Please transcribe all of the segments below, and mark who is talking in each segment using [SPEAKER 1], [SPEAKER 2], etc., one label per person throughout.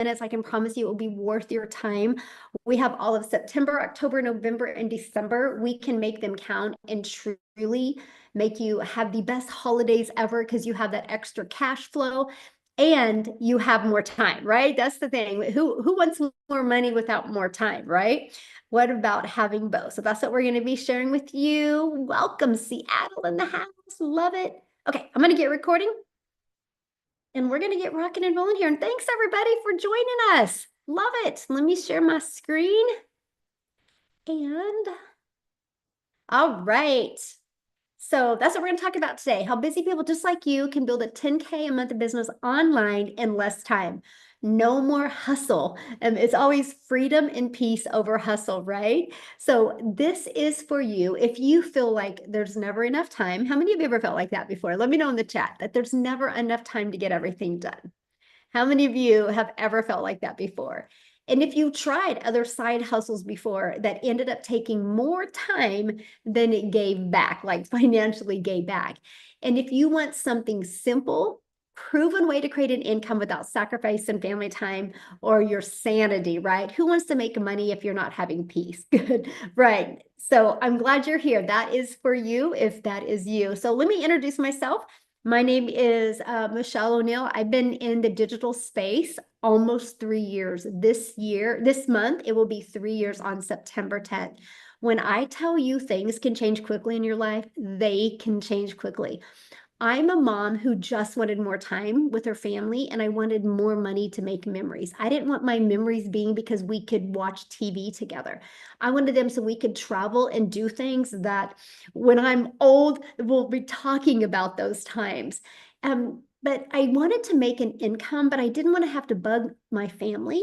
[SPEAKER 1] minutes. I can promise you it will be worth your time. We have all of September, October, November, and December. We can make them count and truly make you have the best holidays ever because you have that extra cash flow and you have more time, right? That's the thing. Who wants more money without more time, right? What about having both? So that's what we're going to be sharing with you. Welcome, Seattle in the house. Love it. Okay, I'm going to get recording and we're going to get rocking and rolling here. And thanks everybody for joining us. Love it. Let me share my screen. And all right. So that's what we're going to talk about today. How busy people just like you can build a 10K a month business online in less time. No more hustle. It's always freedom and peace over hustle, right? So this is for you. If you feel like there's never enough time, how many of you ever felt like that before? Let me know in the chat that there's never enough time to get everything done. How many of you have ever felt like that before? And if you tried other side hustles before that ended up taking more time than it gave back, like financially gave back. And if you want something simple, proven way to create an income without sacrificing family time or your sanity, right? Who wants to make money if you're not having peace? Good, right. So I'm glad you're here. That is for you if that is you. So let me introduce myself. My name is Michelle O'Neill. I've been in the digital space almost 3 years. This month, it will be 3 years on September 10th. When I tell you things can change quickly in your life, they can change quickly. I'm a mom who just wanted more time with her family and I wanted more money to make memories. I didn't want my memories being because we could watch TV together. I wanted them so we could travel and do things that when I'm old, we'll be talking about those times. But I wanted to make an income, but I didn't want to have to bug my family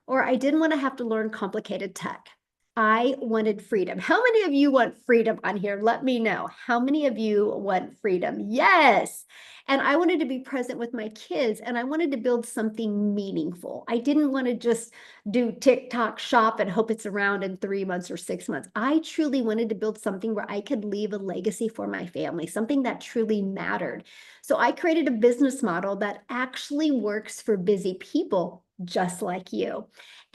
[SPEAKER 1] or I didn't want to have to learn complicated tech. I wanted freedom. How many of you want freedom on here? Let me know. How many of you want freedom? Yes. And I wanted to be present with my kids and I wanted to build something meaningful. I didn't want to just do TikTok shop and hope it's around in 3 months or 6 months. I truly wanted to build something where I could leave a legacy for my family, something that truly mattered. So I created a business model that actually works for busy people just like you.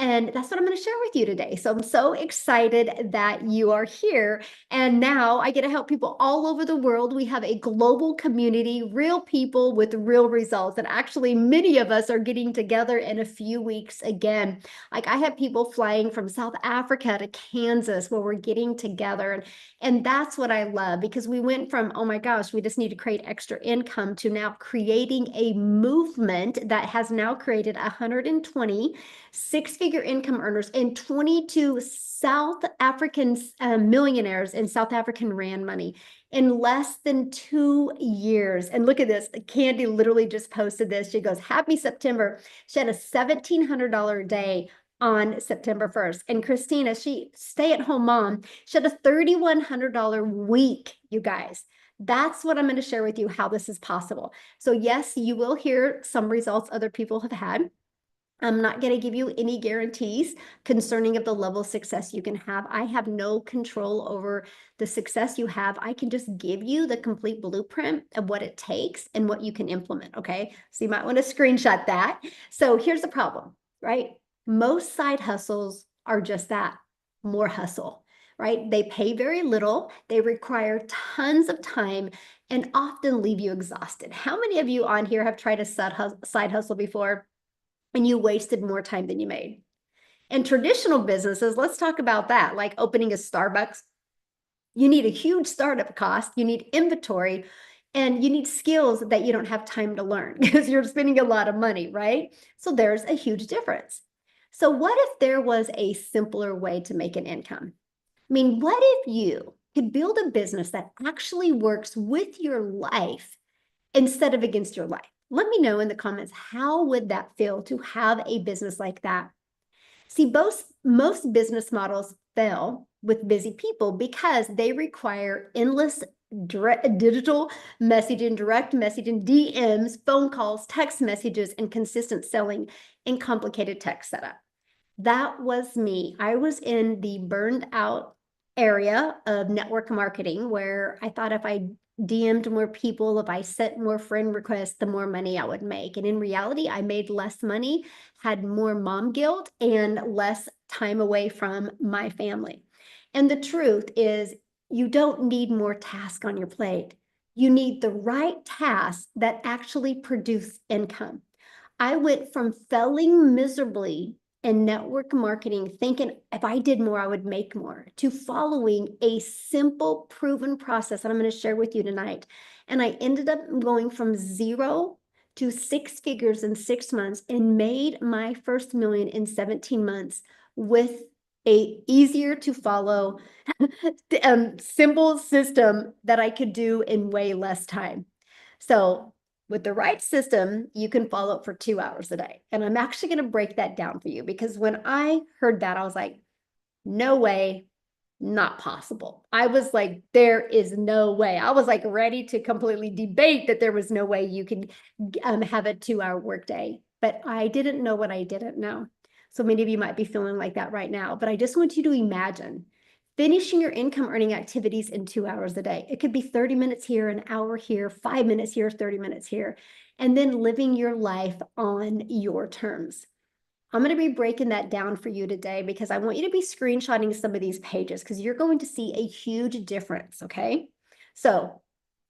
[SPEAKER 1] And that's what I'm going to share with you today. So I'm so excited that you are here. And now I get to help people all over the world. We have a global community, real people with real results. And actually, many of us are getting together in a few weeks again. Like I have people flying from South Africa to Kansas where we're getting together. And that's what I love because we went from, oh my gosh, we just need to create extra income to now creating a movement that has now created 120 six-figure income earners and 22 South African millionaires in South African Rand money in less than 2 years. And look at this. Candy literally just posted this. She goes, happy September. She had a $1,700 a day on September 1st. And Christina, she stay-at-home mom, she had a $3,100 week, you guys. That's what I'm going to share with you, how this is possible. So yes, you will hear some results other people have had. I'm not going to give you any guarantees concerning of the level of success you can have. I have no control over the success you have. I can just give you the complete blueprint of what it takes and what you can implement, okay? So you might want to screenshot that. So here's the problem, right? Most side hustles are just that, more hustle, right? They pay very little, they require tons of time, and often leave you exhausted. How many of you on here have tried a side hustle before? And you wasted more time than you made. And traditional businesses, let's talk about that, like opening a Starbucks. You need a huge startup cost, you need inventory, and you need skills that you don't have time to learn because you're spending a lot of money, right? So there's a huge difference. So what if there was a simpler way to make an income? I mean, what if you could build a business that actually works with your life instead of against your life? Let me know in the comments, how would that feel to have a business like that? See, most business models fail with busy people because they require endless digital messaging, direct messaging, DMs, phone calls, text messages, and consistent selling and complicated tech setup. That was me. I was in the burned out area of network marketing where I thought if I DM'd more people, if I sent more friend requests, the more money I would make. And in reality, I made less money, had more mom guilt, and less time away from my family. And the truth is, you don't need more tasks on your plate. You need the right tasks that actually produce income. I went from failing miserably in network marketing, thinking if I did more, I would make more, to following a simple, proven process that I'm going to share with you tonight. And I ended up going from 0 to 6 figures in 6 months and made my first million in 17 months with a easier to follow simple system that I could do in way less time. So with the right system, you can follow up for 2 hours a day. And I'm actually going to break that down for you, because when I heard that, I was like, no way, not possible. I was like, there is no way. I was like ready to completely debate that there was no way you could have a 2-hour workday. But I didn't know what I didn't know. So many of you might be feeling like that right now. But I just want you to imagine finishing your income earning activities in 2 hours a day. It could be 30 minutes here, an hour here, 5 minutes here, 30 minutes here, and then living your life on your terms. I'm going to be breaking that down for you today, because I want you to be screenshotting some of these pages, because you're going to see a huge difference, okay? So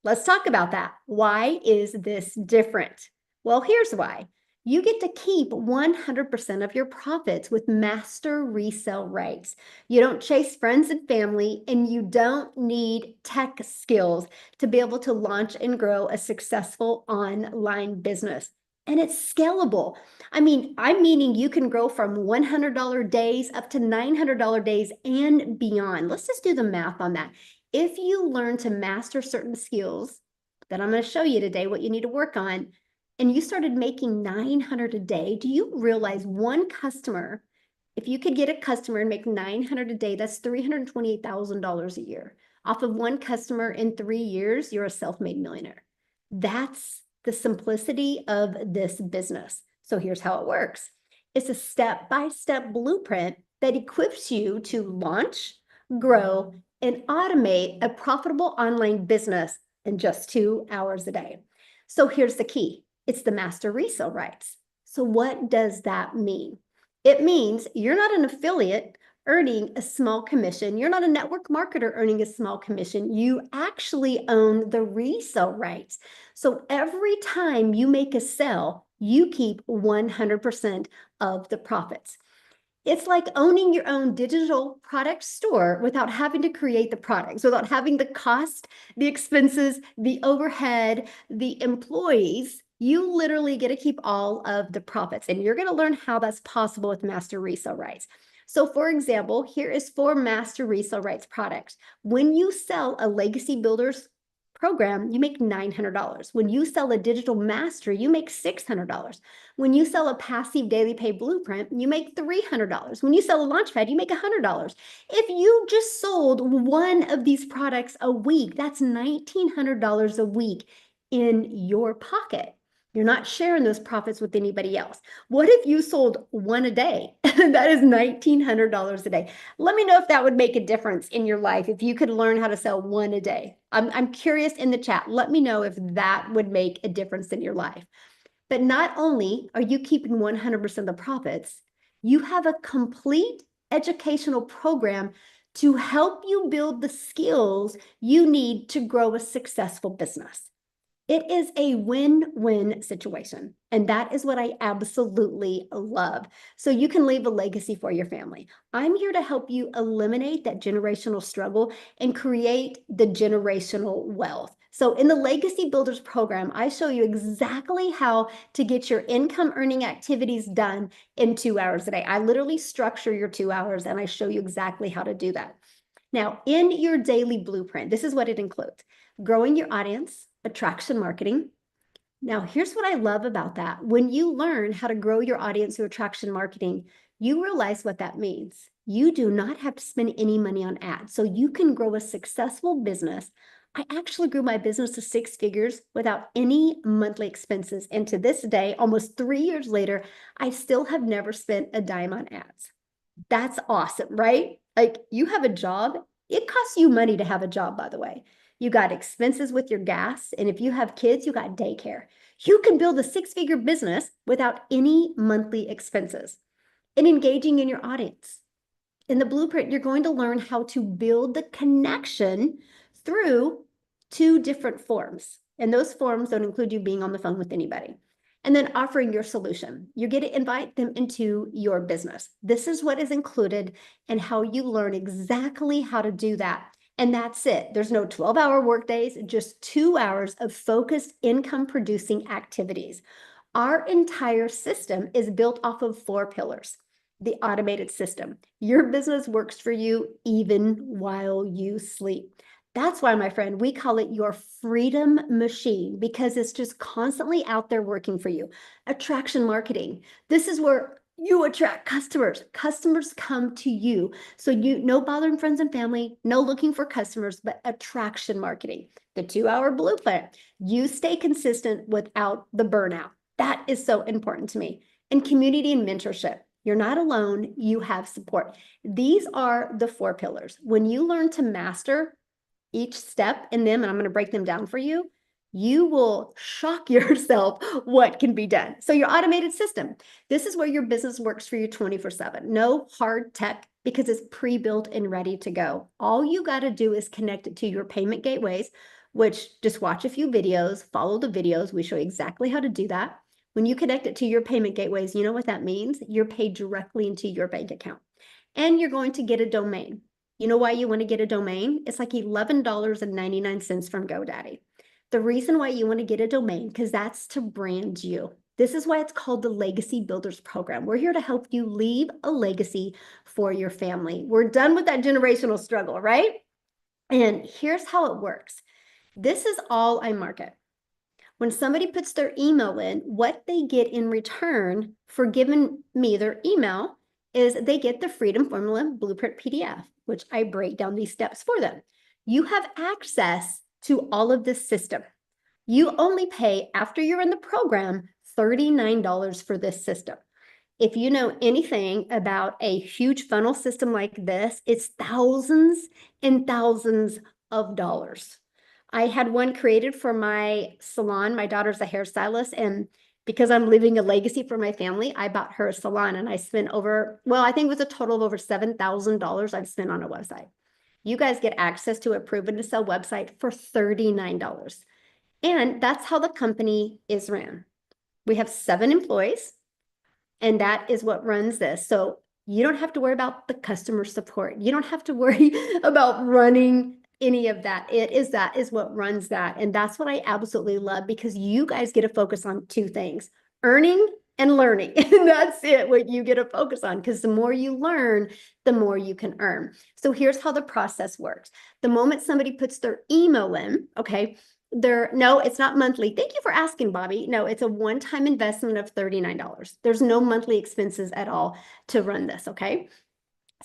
[SPEAKER 1] let's talk about that. Why is this different? Well, here's why. You get to keep 100% of your profits with master resale rights. You don't chase friends and family, and you don't need tech skills to be able to launch and grow a successful online business. And it's scalable. I mean, I'm meaning you can grow from $100 days up to $900 days and beyond. Let's just do the math on that. If you learn to master certain skills that I'm going to show you today, what you need to work on, and you started making $900 a day, do you realize one customer, if you could get a customer and make $900 a day, that's $328,000 a year. Off of one customer in 3 years, you're a self-made millionaire. That's the simplicity of this business. So here's how it works. It's a step-by-step blueprint that equips you to launch, grow, and automate a profitable online business in just 2 hours a day. So here's the key. It's the master resale rights. So what does that mean? It means you're not an affiliate earning a small commission. You're not a network marketer earning a small commission. You actually own the resale rights. So every time you make a sale, you keep 100% of the profits. It's like owning your own digital product store without having to create the products, without having the cost, the expenses, the overhead, the employees. You literally get to keep all of the profits, and you're going to learn how that's possible with master resale rights. So for example, here is 4 master resale rights products. When you sell a legacy builders program, you make $900. When you sell a digital master, you make $600. When you sell a passive daily pay blueprint, you make $300. When you sell a launchpad, you make $100. If you just sold one of these products a week, that's $1,900 a week in your pocket. You're not sharing those profits with anybody else. What if you sold one a day? That is $1,900 a day. Let me know if that would make a difference in your life, if you could learn how to sell one a day. I'm curious in the chat. Let me know if that would make a difference in your life. But not only are you keeping 100% of the profits, you have a complete educational program to help you build the skills you need to grow a successful business. It is a win-win situation, and that is what I absolutely love. So you can leave a legacy for your family. I'm here to help you eliminate that generational struggle and create the generational wealth. So in the Legacy Builders program, I show you exactly how to get your income earning activities done in 2 hours a day. I literally structure your 2 hours, and I show you exactly how to do that. Now, in your daily blueprint, this is what it includes: growing your audience, attraction marketing. Now, here's what I love about that. When you learn how to grow your audience through attraction marketing, you realize what that means. You do not have to spend any money on ads, so you can grow a successful business. I actually grew my business to 6 figures without any monthly expenses. And to this day, almost 3 years later, I still have never spent a dime on ads. That's awesome, right? Like, you have a job. It costs you money to have a job, by the way. You got expenses with your gas. And if you have kids, you got daycare. You can build a six-figure business without any monthly expenses. And engaging in your audience. In the blueprint, you're going to learn how to build the connection through 2 different forms. And those forms don't include you being on the phone with anybody. And then offering your solution. You get to invite them into your business. This is what is included and how you learn exactly how to do that. And that's it. There's no 12-hour workdays, just 2 hours of focused income producing activities. Our entire system is built off of 4 pillars. The automated system. Your business works for you even while you sleep. That's why, my friend, we call it your freedom machine, because it's just constantly out there working for you. Attraction marketing. This is where you attract customers. Customers come to you. So no bothering friends and family, no looking for customers, but attraction marketing. The 2-hour blueprint. You stay consistent without the burnout. That is so important to me. And community and mentorship. You're not alone, you have support. These are the 4 pillars. When you learn to master each step in them, and I'm going to break them down for you, you will shock yourself what can be done. So your automated system, this is where your business works for you 24/7. No hard tech, because it's pre-built and ready to go. All you got to do is connect it to your payment gateways, which just watch a few videos, follow the videos. We show you exactly how to do that. When you connect it to your payment gateways, you know what that means? You're paid directly into your bank account. And you're going to get a domain. You know why you want to get a domain? It's like $11.99 from GoDaddy. The reason why you want to get a domain, because that's to brand you. This is why it's called the Legacy Builders Program. We're here to help you leave a legacy for your family. We're done with that generational struggle, right? And here's how it works. This is all I market. When somebody puts their email in, what they get in return for giving me their email is they get the Freedom Formula Blueprint PDF, which I break down these steps for them. You have access to all of this system. You only pay, after you're in the program, $39 for this system. If you know anything about a huge funnel system like this, it's thousands and thousands of dollars. I had one created for my salon. My daughter's a hairstylist, and because I'm leaving a legacy for my family, I bought her a salon, and I spent over, well, I think it was a total of over $7,000 I've spent on a website. You guys get access to a proven to sell website for $39. And that's how the company is ran. We have 7 employees, and that is what runs this. So you don't have to worry about the customer support. You don't have to worry about running any of that. That is what runs that. And that's what I absolutely love, because you guys get to focus on 2 things, earning and learning. And that's it, what you get to focus on, because the more you learn, the more you can earn. So here's how the process works. The moment somebody puts their email in, okay, no, it's not monthly. Thank you for asking, Bobby. No, it's a one-time investment of $39. There's no monthly expenses at all to run this, okay?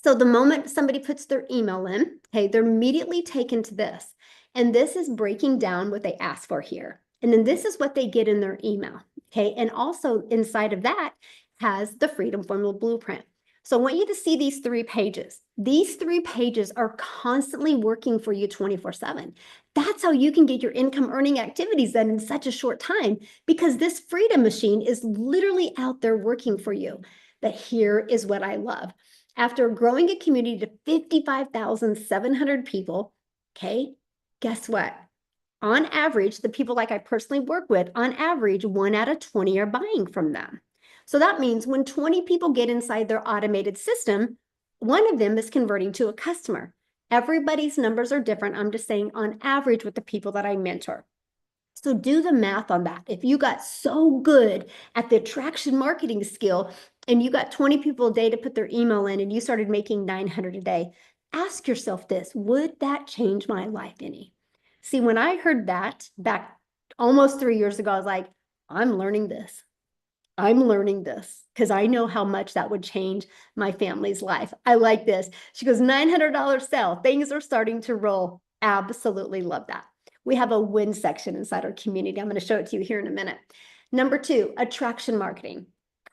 [SPEAKER 1] So the moment somebody puts their email in, okay, they're immediately taken to this. And this is breaking down what they ask for here. And then this is what they get in their email, okay? And also inside of that has the Freedom Formula Blueprint. So I want you to see these 3 pages. These 3 pages are constantly working for you 24/7. That's how you can get your income earning activities done in such a short time, because this freedom machine is literally out there working for you. But here is what I love. After growing a community to 55,700 people, okay, guess what? On average, the people like I personally work with, on average, 1 out of 20 are buying from them. So that means when 20 people get inside their automated system, 1 of them is converting to a customer. Everybody's numbers are different. I'm just saying on average with the people that I mentor. So do the math on that. If you got so good at the attraction marketing skill and you got 20 people a day to put their email in and you started making 900 a day, ask yourself this, would that change my life any? See, when I heard that back almost 3 years ago, I was like, I'm learning this. I'm learning this because I know how much that would change my family's life. I like this. She goes, $900 sale. Things are starting to roll. Absolutely love that. We have a win section inside our community. I'm going to show it to you here in a minute. Number 2, attraction marketing.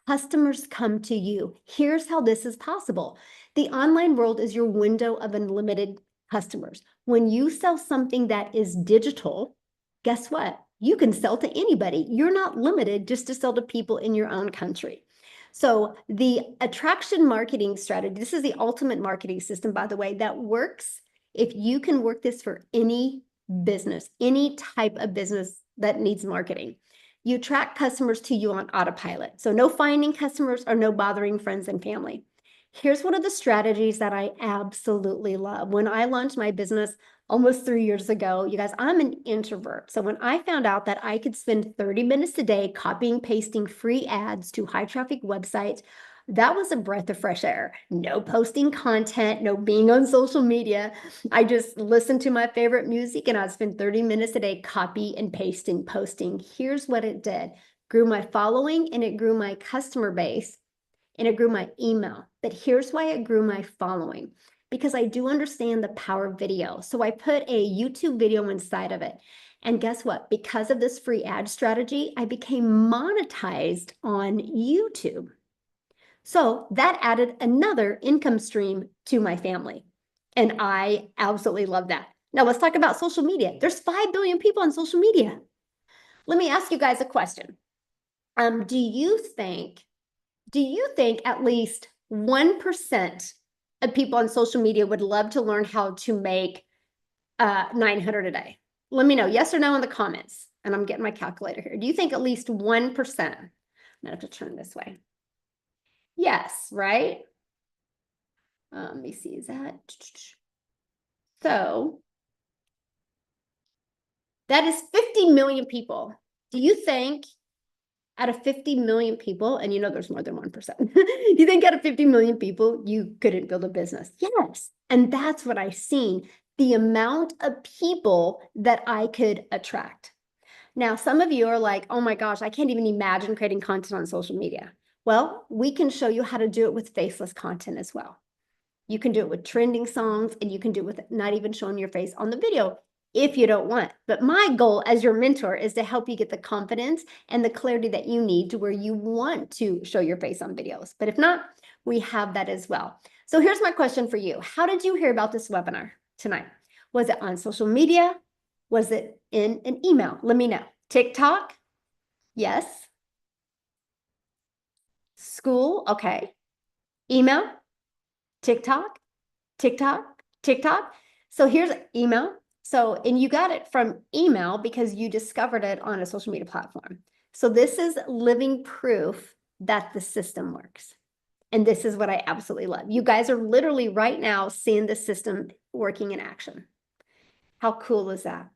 [SPEAKER 1] Customers come to you. Here's how this is possible. The online world is your window of unlimited customers. When you sell something that is digital, guess what? You can sell to anybody. You're not limited just to sell to people in your own country. So the attraction marketing strategy, this is the ultimate marketing system, by the way, that works if you can work this for any business, any type of business that needs marketing. You attract customers to you on autopilot. So no finding customers or no bothering friends and family. Here's one of the strategies that I absolutely love. When I launched my business almost 3 years ago, you guys, I'm an introvert. So when I found out that I could spend 30 minutes a day copying, pasting free ads to high traffic websites, that was a breath of fresh air. No posting content, no being on social media. I just listened to my favorite music and I'd spend 30 minutes a day copy and pasting, posting. Here's what it did. Grew my following and it grew my customer base and it grew my email. But here's why it grew my following, because I do understand the power of video. So I put a YouTube video inside of it. And guess what? Because of this free ad strategy, I became monetized on YouTube. So that added another income stream to my family. And I absolutely love that. Now let's talk about social media. There's 5 billion people on social media. Let me ask you guys a question. Do you think at least 1% of people on social media would love to learn how to make 900 a day? Let me know, yes or no in the comments. And I'm getting my calculator here. Do you think at least 1%? I'm gonna have to turn this way. Yes, right? Let me see, is that? So that is 50 million people. Do you think out of 50 million people, and you know there's more than 1%, do you think out of 50 million people, you couldn't build a business? Yes. And that's what I've seen, the amount of people that I could attract. Now, some of you are like, oh my gosh, I can't even imagine creating content on social media. Well, we can show you how to do it with faceless content as well. You can do it with trending songs, and you can do it with not even showing your face on the video if you don't want. But my goal as your mentor is to help you get the confidence and the clarity that you need to where you want to show your face on videos. But if not, we have that as well. So here's my question for you. How did you hear about this webinar tonight? Was it on social media? Was it in an email? Let me know. TikTok? Yes. School? Okay. Email? TikTok? TikTok? TikTok? So here's email. So, and you got it from email because you discovered it on a social media platform. So this is living proof that the system works. And this is what I absolutely love. You guys are literally right now seeing the system working in action. How cool is that?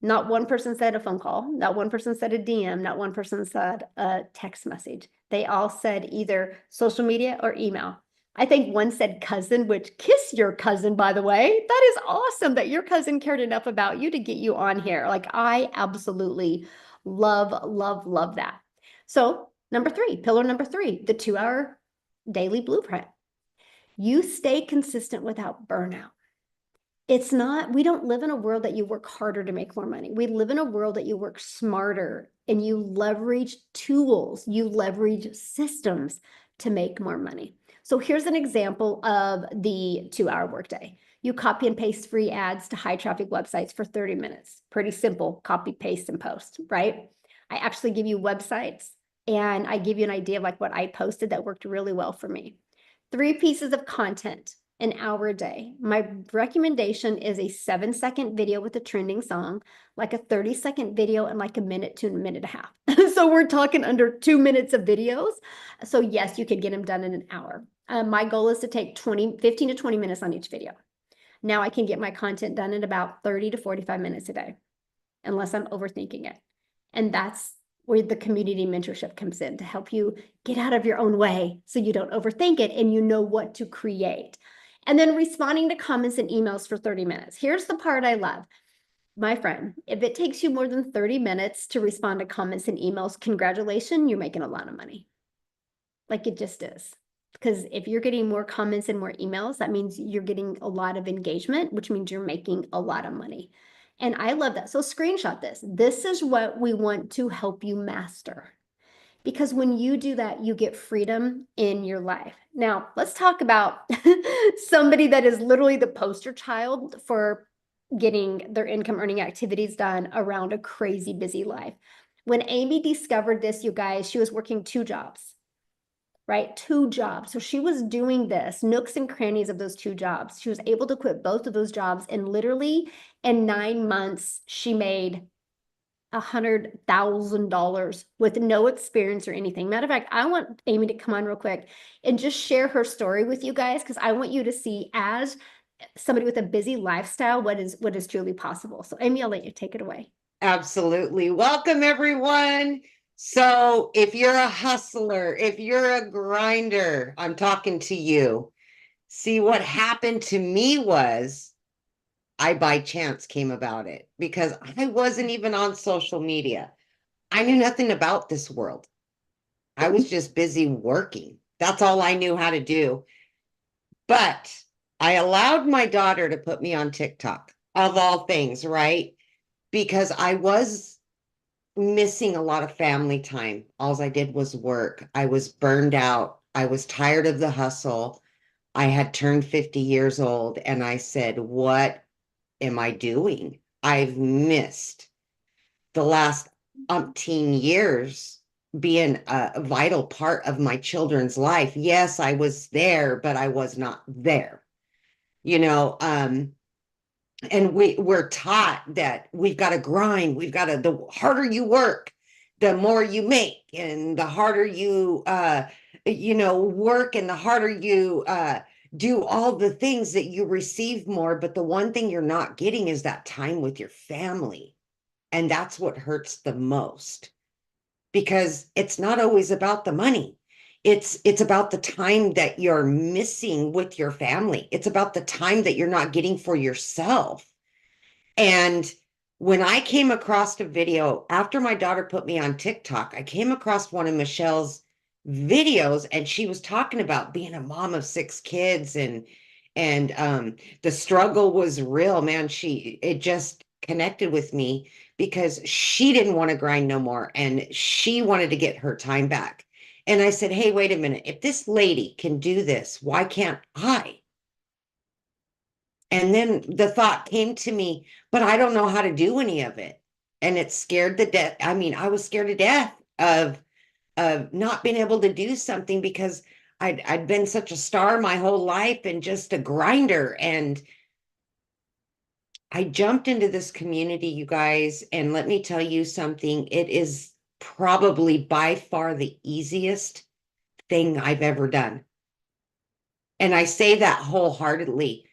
[SPEAKER 1] Not one person said a phone call, not one person said a DM, not one person said a text message. They all said either social media or email. I think one said cousin, which kiss your cousin, by the way. That is awesome that your cousin cared enough about you to get you on here. Like I absolutely love, love, love that. So pillar number 3, the 2-hour daily blueprint. You stay consistent without burnout. It's not, we don't live in a world that you work harder to make more money. We live in a world that you work smarter and you leverage tools, you leverage systems to make more money. So here's an example of the 2-hour workday. You copy and paste free ads to high traffic websites for 30 minutes. Pretty simple, copy, paste, and post, right? I actually give you websites and I give you an idea of like what I posted that worked really well for me. 3 pieces of content, an hour a day. My recommendation is a 7-second video with a trending song, like a 30-second video and like a minute to a minute and a half. So we're talking under 2 minutes of videos. So yes, you could get them done in an hour. My goal is to take 15 to 20 minutes on each video. Now I can get my content done in about 30 to 45 minutes a day, unless I'm overthinking it. And that's where the community mentorship comes in to help you get out of your own way so you don't overthink it and you know what to create. And then responding to comments and emails for 30 minutes. Here's the part I love. My friend, if it takes you more than 30 minutes to respond to comments and emails, congratulations, you're making a lot of money. Like it just is. Because if you're getting more comments and more emails, that means you're getting a lot of engagement, which means you're making a lot of money. And I love that. So screenshot this. This is what we want to help you master. Because when you do that, you get freedom in your life. Now, let's talk about somebody that is literally the poster child for getting their income earning activities done around a crazy busy life. When Amy discovered this, you guys, she was working 2 jobs, right? 2 jobs. So she was doing this, nooks and crannies of those 2 jobs. She was able to quit both of those jobs, and literally in 9 months, she made $100,000 with no experience or anything. Matter of fact, I want Amy to come on real quick and just share her story with you guys, because I want you to see, as somebody with a busy lifestyle, what is truly possible. So Amy, I'll let you take it away.
[SPEAKER 2] Absolutely. Welcome, everyone. So if you're a hustler, if you're a grinder, I'm talking to you. See, what happened to me was I by chance came about it because I wasn't even on social media. I knew nothing about this world. I was just busy working. That's all I knew how to do. But I allowed my daughter to put me on TikTok, of all things, right? Because I was missing a lot of family time. All I did was work. I was burned out. I was tired of the hustle. I had turned 50 years old and I said, what am I doing? I've missed the last umpteen years being a vital part of my children's life. Yes, I was there, but I was not there. You know, and we're taught that we've got to grind, we've got to, the harder you work, the more you make, and the harder you work, and the harder you do all the things that you receive more. But the one thing you're not getting is that time with your family, and that's what hurts the most, because it's not always about the money. It's about the time that you're missing with your family. It's about the time that you're not getting for yourself. And when I came across a video after my daughter put me on TikTok, I came across one of Michelle's videos, and she was talking about being a mom of 6 kids, and the struggle was real, man. It just connected with me because she didn't want to grind no more and she wanted to get her time back. And I said, hey, wait a minute. If this lady can do this, why can't I? And then the thought came to me, but I don't know how to do any of it. And it scared the death. I mean, I was scared to death of not being able to do something because I'd been such a star my whole life and just a grinder. And I jumped into this community, you guys, and let me tell you something. It is probably by far the easiest thing I've ever done. And I say that wholeheartedly.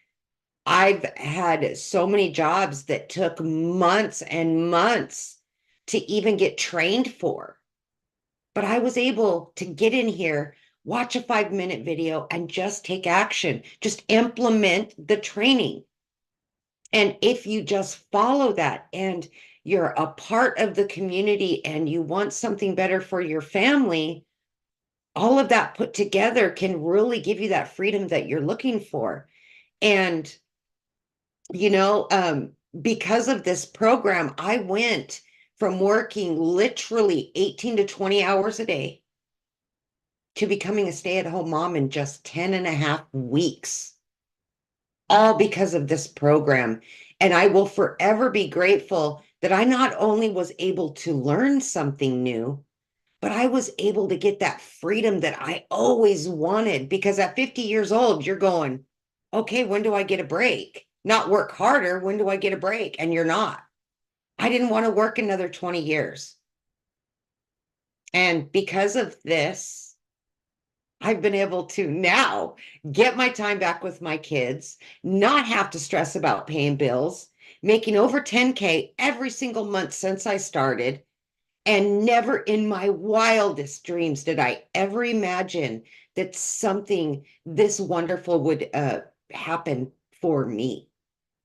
[SPEAKER 2] I've had so many jobs that took months and months to even get trained for. But I was able to get in here, watch a 5-minute video, and just take action, just implement the training. And if you just follow that and you're a part of the community and you want something better for your family, all of that put together can really give you that freedom that you're looking for. And you know, because of this program, I went from working literally 18 to 20 hours a day to becoming a stay-at-home mom in just 10 and a half weeks, all because of this program. And I will forever be grateful that I not only was able to learn something new, but I was able to get that freedom that I always wanted. Because at 50 years old, you're going, okay, when do I get a break? Not work harder. When do I get a break? And you're not. I didn't want to work another 20 years. And because of this, I've been able to now get my time back with my kids, not have to stress about paying bills, making over 10K every single month since I started. And never in my wildest dreams did I ever imagine that something this wonderful would happen for me,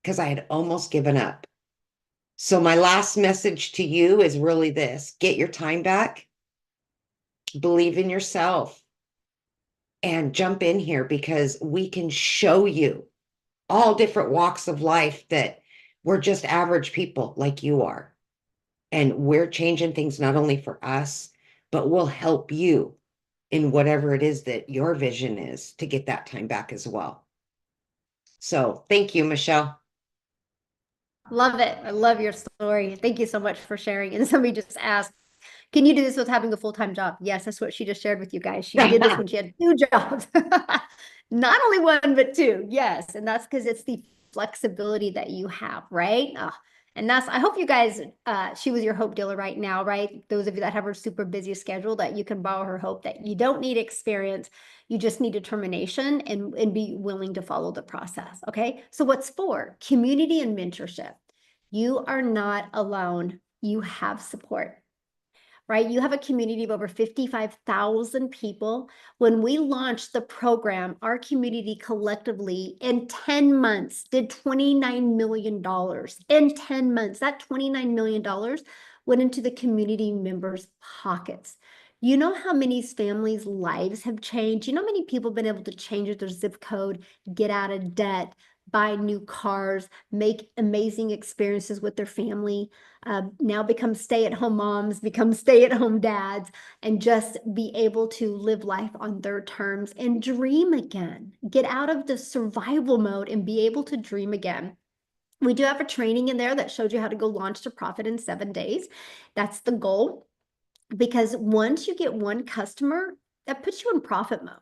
[SPEAKER 2] because I had almost given up. So my last message to you is really this: get your time back, believe in yourself, and jump in here, because we can show you all different walks of life that we're just average people like you are. And we're changing things not only for us, but we'll help you in whatever it is that your vision is to get that time back as well. So thank you, Michelle.
[SPEAKER 1] Love it. I love your story. Thank you so much for sharing. And somebody just asked, can you do this with having a full-time job? Yes, that's what she just shared with you guys. She did this when she had 2 jobs. Not only one, but 2. Yes. And that's because it's the flexibility that you have, right? And that's, I hope you guys, she was your hope dealer right now, right? Those of you that have her super busy schedule, that you can borrow her hope, that you don't need experience. You just need determination and be willing to follow the process. Okay. So what's for? Community and mentorship. You are not alone. You have support, right? You have a community of over 55,000 people. When we launched the program, our community collectively in 10 months did $29 million. In 10 months, that $29 million went into the community members' pockets. You know how many families' lives have changed? You know how many people have been able to change their zip code, get out of debt, buy new cars, make amazing experiences with their family, now become stay-at-home moms, become stay-at-home dads, and just be able to live life on their terms and dream again. Get out of the survival mode and be able to dream again. We do have a training in there that shows you how to go launch to profit in 7 days. That's the goal, because once you get one customer, that puts you in profit mode.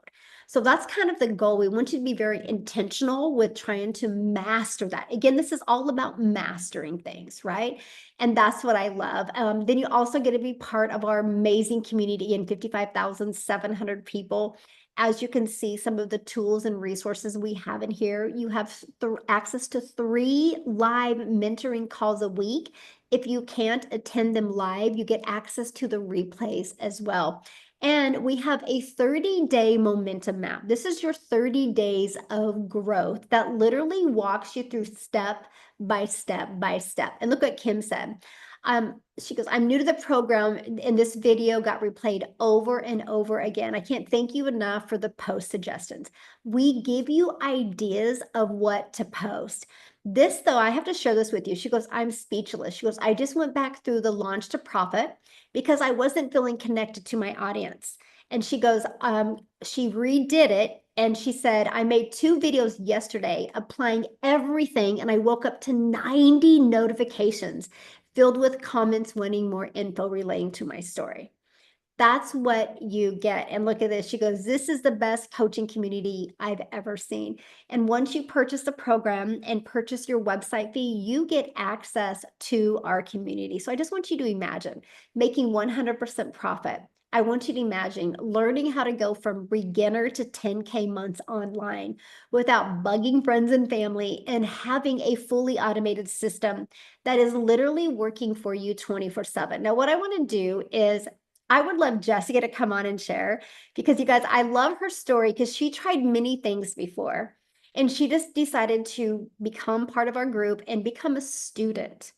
[SPEAKER 1] So that's kind of the goal. We want you to be very intentional with trying to master that. Again, this is all about mastering things, right? And that's what I love. Then you also get to be part of our amazing community in 55,700 people. As you can see, some of the tools and resources we have in here, you have access to 3 live mentoring calls a week. If you can't attend them live, you get access to the replays as well. And we have a 30-day momentum map. This is your 30 days of growth that literally walks you through step by step by step. And look what Kim said. She goes, I'm new to the program, and this video got replayed over and over again. I can't thank you enough for the post suggestions. We give you ideas of what to post. This, though, I have to share this with you. She goes, I'm speechless. She goes, I just went back through the launch to profit because I wasn't feeling connected to my audience. And she goes, she redid it. And she said, I made 2 videos yesterday applying everything. And I woke up to 90 notifications filled with comments wanting more info relating to my story. That's what you get. And look at this. She goes, this is the best coaching community I've ever seen. And once you purchase the program and purchase your website fee, you get access to our community. So I just want you to imagine making 100% profit. I want you to imagine learning how to go from beginner to 10K months online without bugging friends and family, and having a fully automated system that is literally working for you 24/7. Now, what I want to do is I would love Jessica to come on and share, because you guys, I love her story because she tried many things before and she just decided to become part of our group and become a student.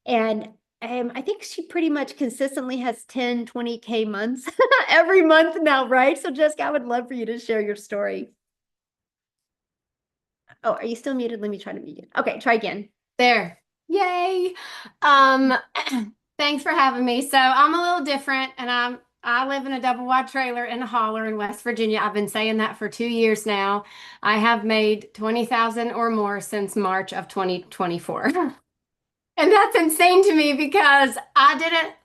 [SPEAKER 1] And I think she pretty much consistently has 10, 20K months every month now, right? So Jessica, I would love for you to share your story. Oh, are you still muted? Let me try to mute you. Okay, try again.
[SPEAKER 3] There. Yay. Um, thanks for having me. So I'm a little different, and I live in a double wide trailer in a holler in West Virginia. I've been saying that for 2 years now. I have made 20,000 or more since March of 2024. And that's insane to me because I didn't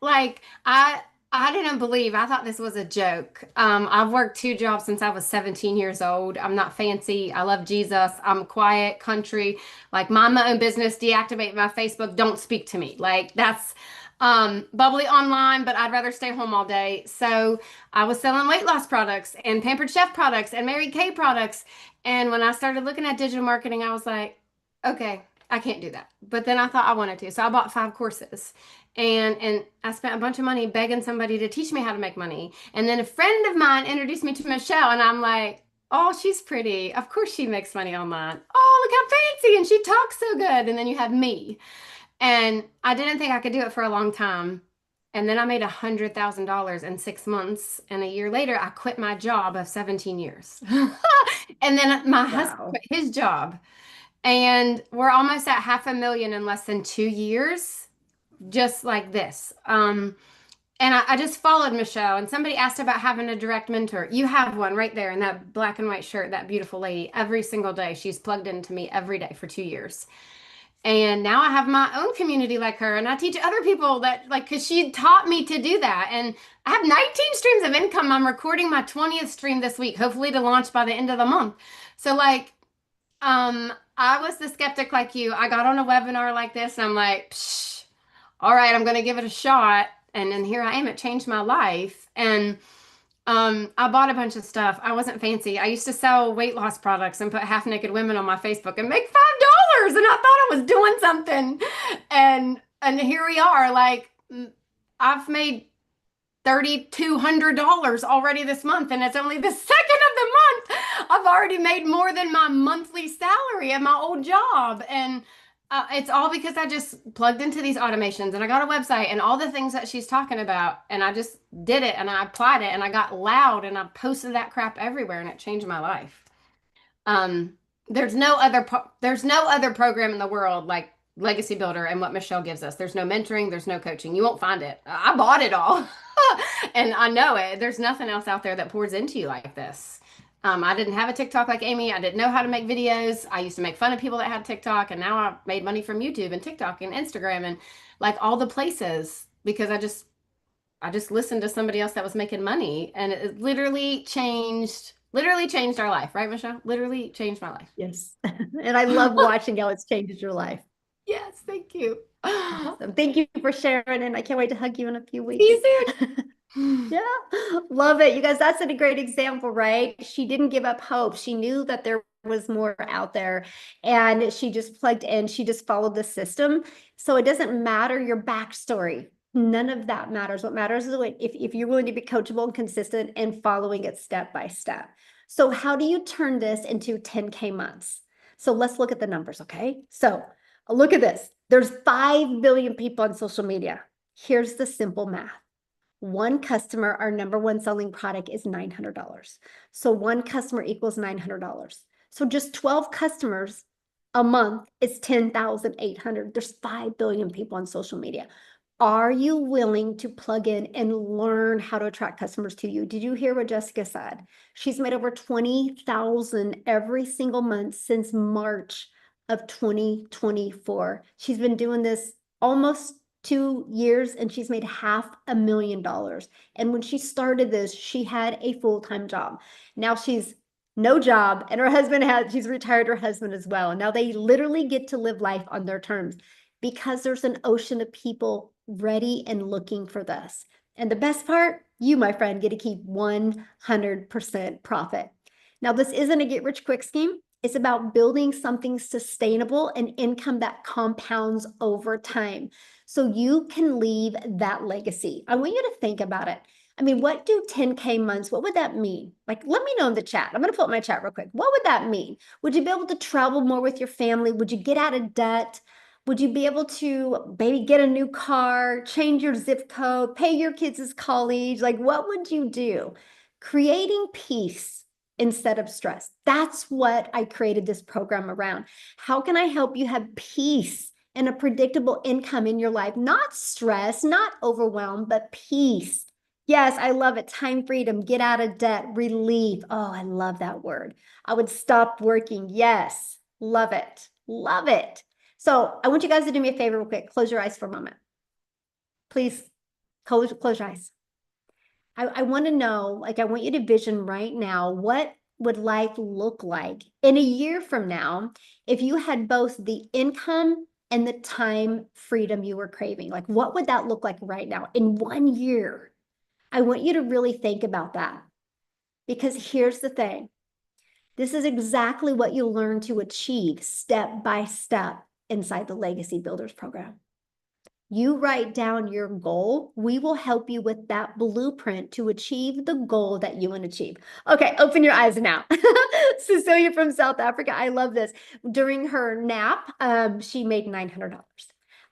[SPEAKER 3] believe. I thought this was a joke. I've worked 2 jobs since I was 17 years old. I'm not fancy. I love Jesus. I'm quiet, country, like mind my own business, deactivate my Facebook, don't speak to me. Like that's bubbly online, but I'd rather stay home all day. So I was selling weight loss products and Pampered Chef products and Mary Kay products. And when I started looking at digital marketing, I was like, okay, I can't do that. But then I thought I wanted to. So I bought 5 courses, and I spent a bunch of money begging somebody to teach me how to make money. And then a friend of mine introduced me to Michelle, and I'm like, oh, she's pretty. Of course she makes money online. Oh, look how fancy. And she talks so good. And then you have me. And I didn't think I could do it for a long time. And then I made $100,000 in 6 months. And a year later, I quit my job of 17 years. And then my husband quit his job. And we're almost at 500,000 in less than 2 years, just like this. And I just followed Michelle, and somebody asked about having a direct mentor. You have one right there in that black and white shirt, that beautiful lady. Every single day, she's plugged into me every day for 2 years. And now I have my own community like her, and I teach other people that, like, because she taught me to do that. And I have 19 streams of income. I'm recording my 20th stream this week, hopefully to launch by the end of the month. So, like, I was the skeptic like you. I got on a webinar like this, and I'm like, Psh, all right, I'm going to give it a shot. And then here I am. It changed my life. And I bought a bunch of stuff. I wasn't fancy. I used to sell weight loss products and put half naked women on my Facebook and make $5. And I thought I was doing something. And here we are. Like, I've made $3,200 already this month, and it's only the second of the month. I've already made more than my monthly salary at my old job. And it's all because I just plugged into these automations, and I got a website and all the things that she's talking about, and I just did it and I applied it, and I got loud and I posted that crap everywhere, and it changed my life. There's no other program in the world like Legacy Builder and what Michelle gives us. There's no mentoring, there's no coaching. You won't find it. I bought it all. And I know it. There's nothing else out there that pours into you like this. I didn't have a TikTok like Amy. I didn't know how to make videos. I used to make fun of people that had TikTok, and now I've made money from YouTube and TikTok and Instagram and like all the places because I just listened to somebody else that was making money, and it literally changed our life, right, Michelle? Literally changed my life.
[SPEAKER 1] Yes. And I love watching how it's changed your life.
[SPEAKER 3] Yes, thank you.
[SPEAKER 1] Awesome. Thank you for sharing, and I can't wait to hug you in a few weeks.
[SPEAKER 3] See you soon.
[SPEAKER 1] Yeah, love it. You guys, that's a great example, right? She didn't give up hope. She knew that there was more out there, and she just plugged in. She just followed the system. So it doesn't matter your backstory. None of that matters. What matters is if you're willing to be coachable and consistent and following it step by step. So how do you turn this into 10K months? So let's look at the numbers, okay? So look at this. There's 5 billion people on social media. Here's the simple math. One customer, our number one selling product is $900. So one customer equals $900. So just 12 customers a month is 10,800. There's 5 billion people on social media. Are you willing to plug in and learn how to attract customers to you? Did you hear what Jessica said? She's made over 20,000 every single month since March of 2024. She's been doing this almost 2 years, and she's made $500,000. And when she started this, she had a full-time job. Now she's no job, and she's retired her husband as well. And now they literally get to live life on their terms because there's an ocean of people ready and looking for this. And the best part, you, my friend, get to keep 100% profit. Now, this isn't a get-rich-quick scheme. It's about building something sustainable and income that compounds over time so you can leave that legacy. I want you to think about it. I mean, what do 10K months, what would that mean? Like, let me know in the chat. I'm going to pull up my chat real quick. What would that mean? Would you be able to travel more with your family? Would you get out of debt? Would you be able to maybe get a new car, change your zip code, pay your kids' college? Like, what would you do? Creating peace instead of stress. That's what I created this program around. How can I help you have peace and a predictable income in your life? Not stress, not overwhelm, but peace. Yes, I love it. Time freedom, get out of debt, relief. Oh, I love that word. I would stop working. Yes, love it. Love it. So I want you guys to do me a favor real quick. Close your eyes for a moment. Please close your eyes. I want to know, like, I want you to vision right now, what would life look like in a year from now if you had both the income and the time freedom you were craving? Like, what would that look like right now in 1 year? I want you to really think about that, because here's the thing. This is exactly what you'll learn to achieve step by step inside the Legacy Builders program. You write down your goal. We will help you with that blueprint to achieve the goal that you want to achieve. Okay, open your eyes now. Cecilia from South Africa. I love this. During her nap, she made $900.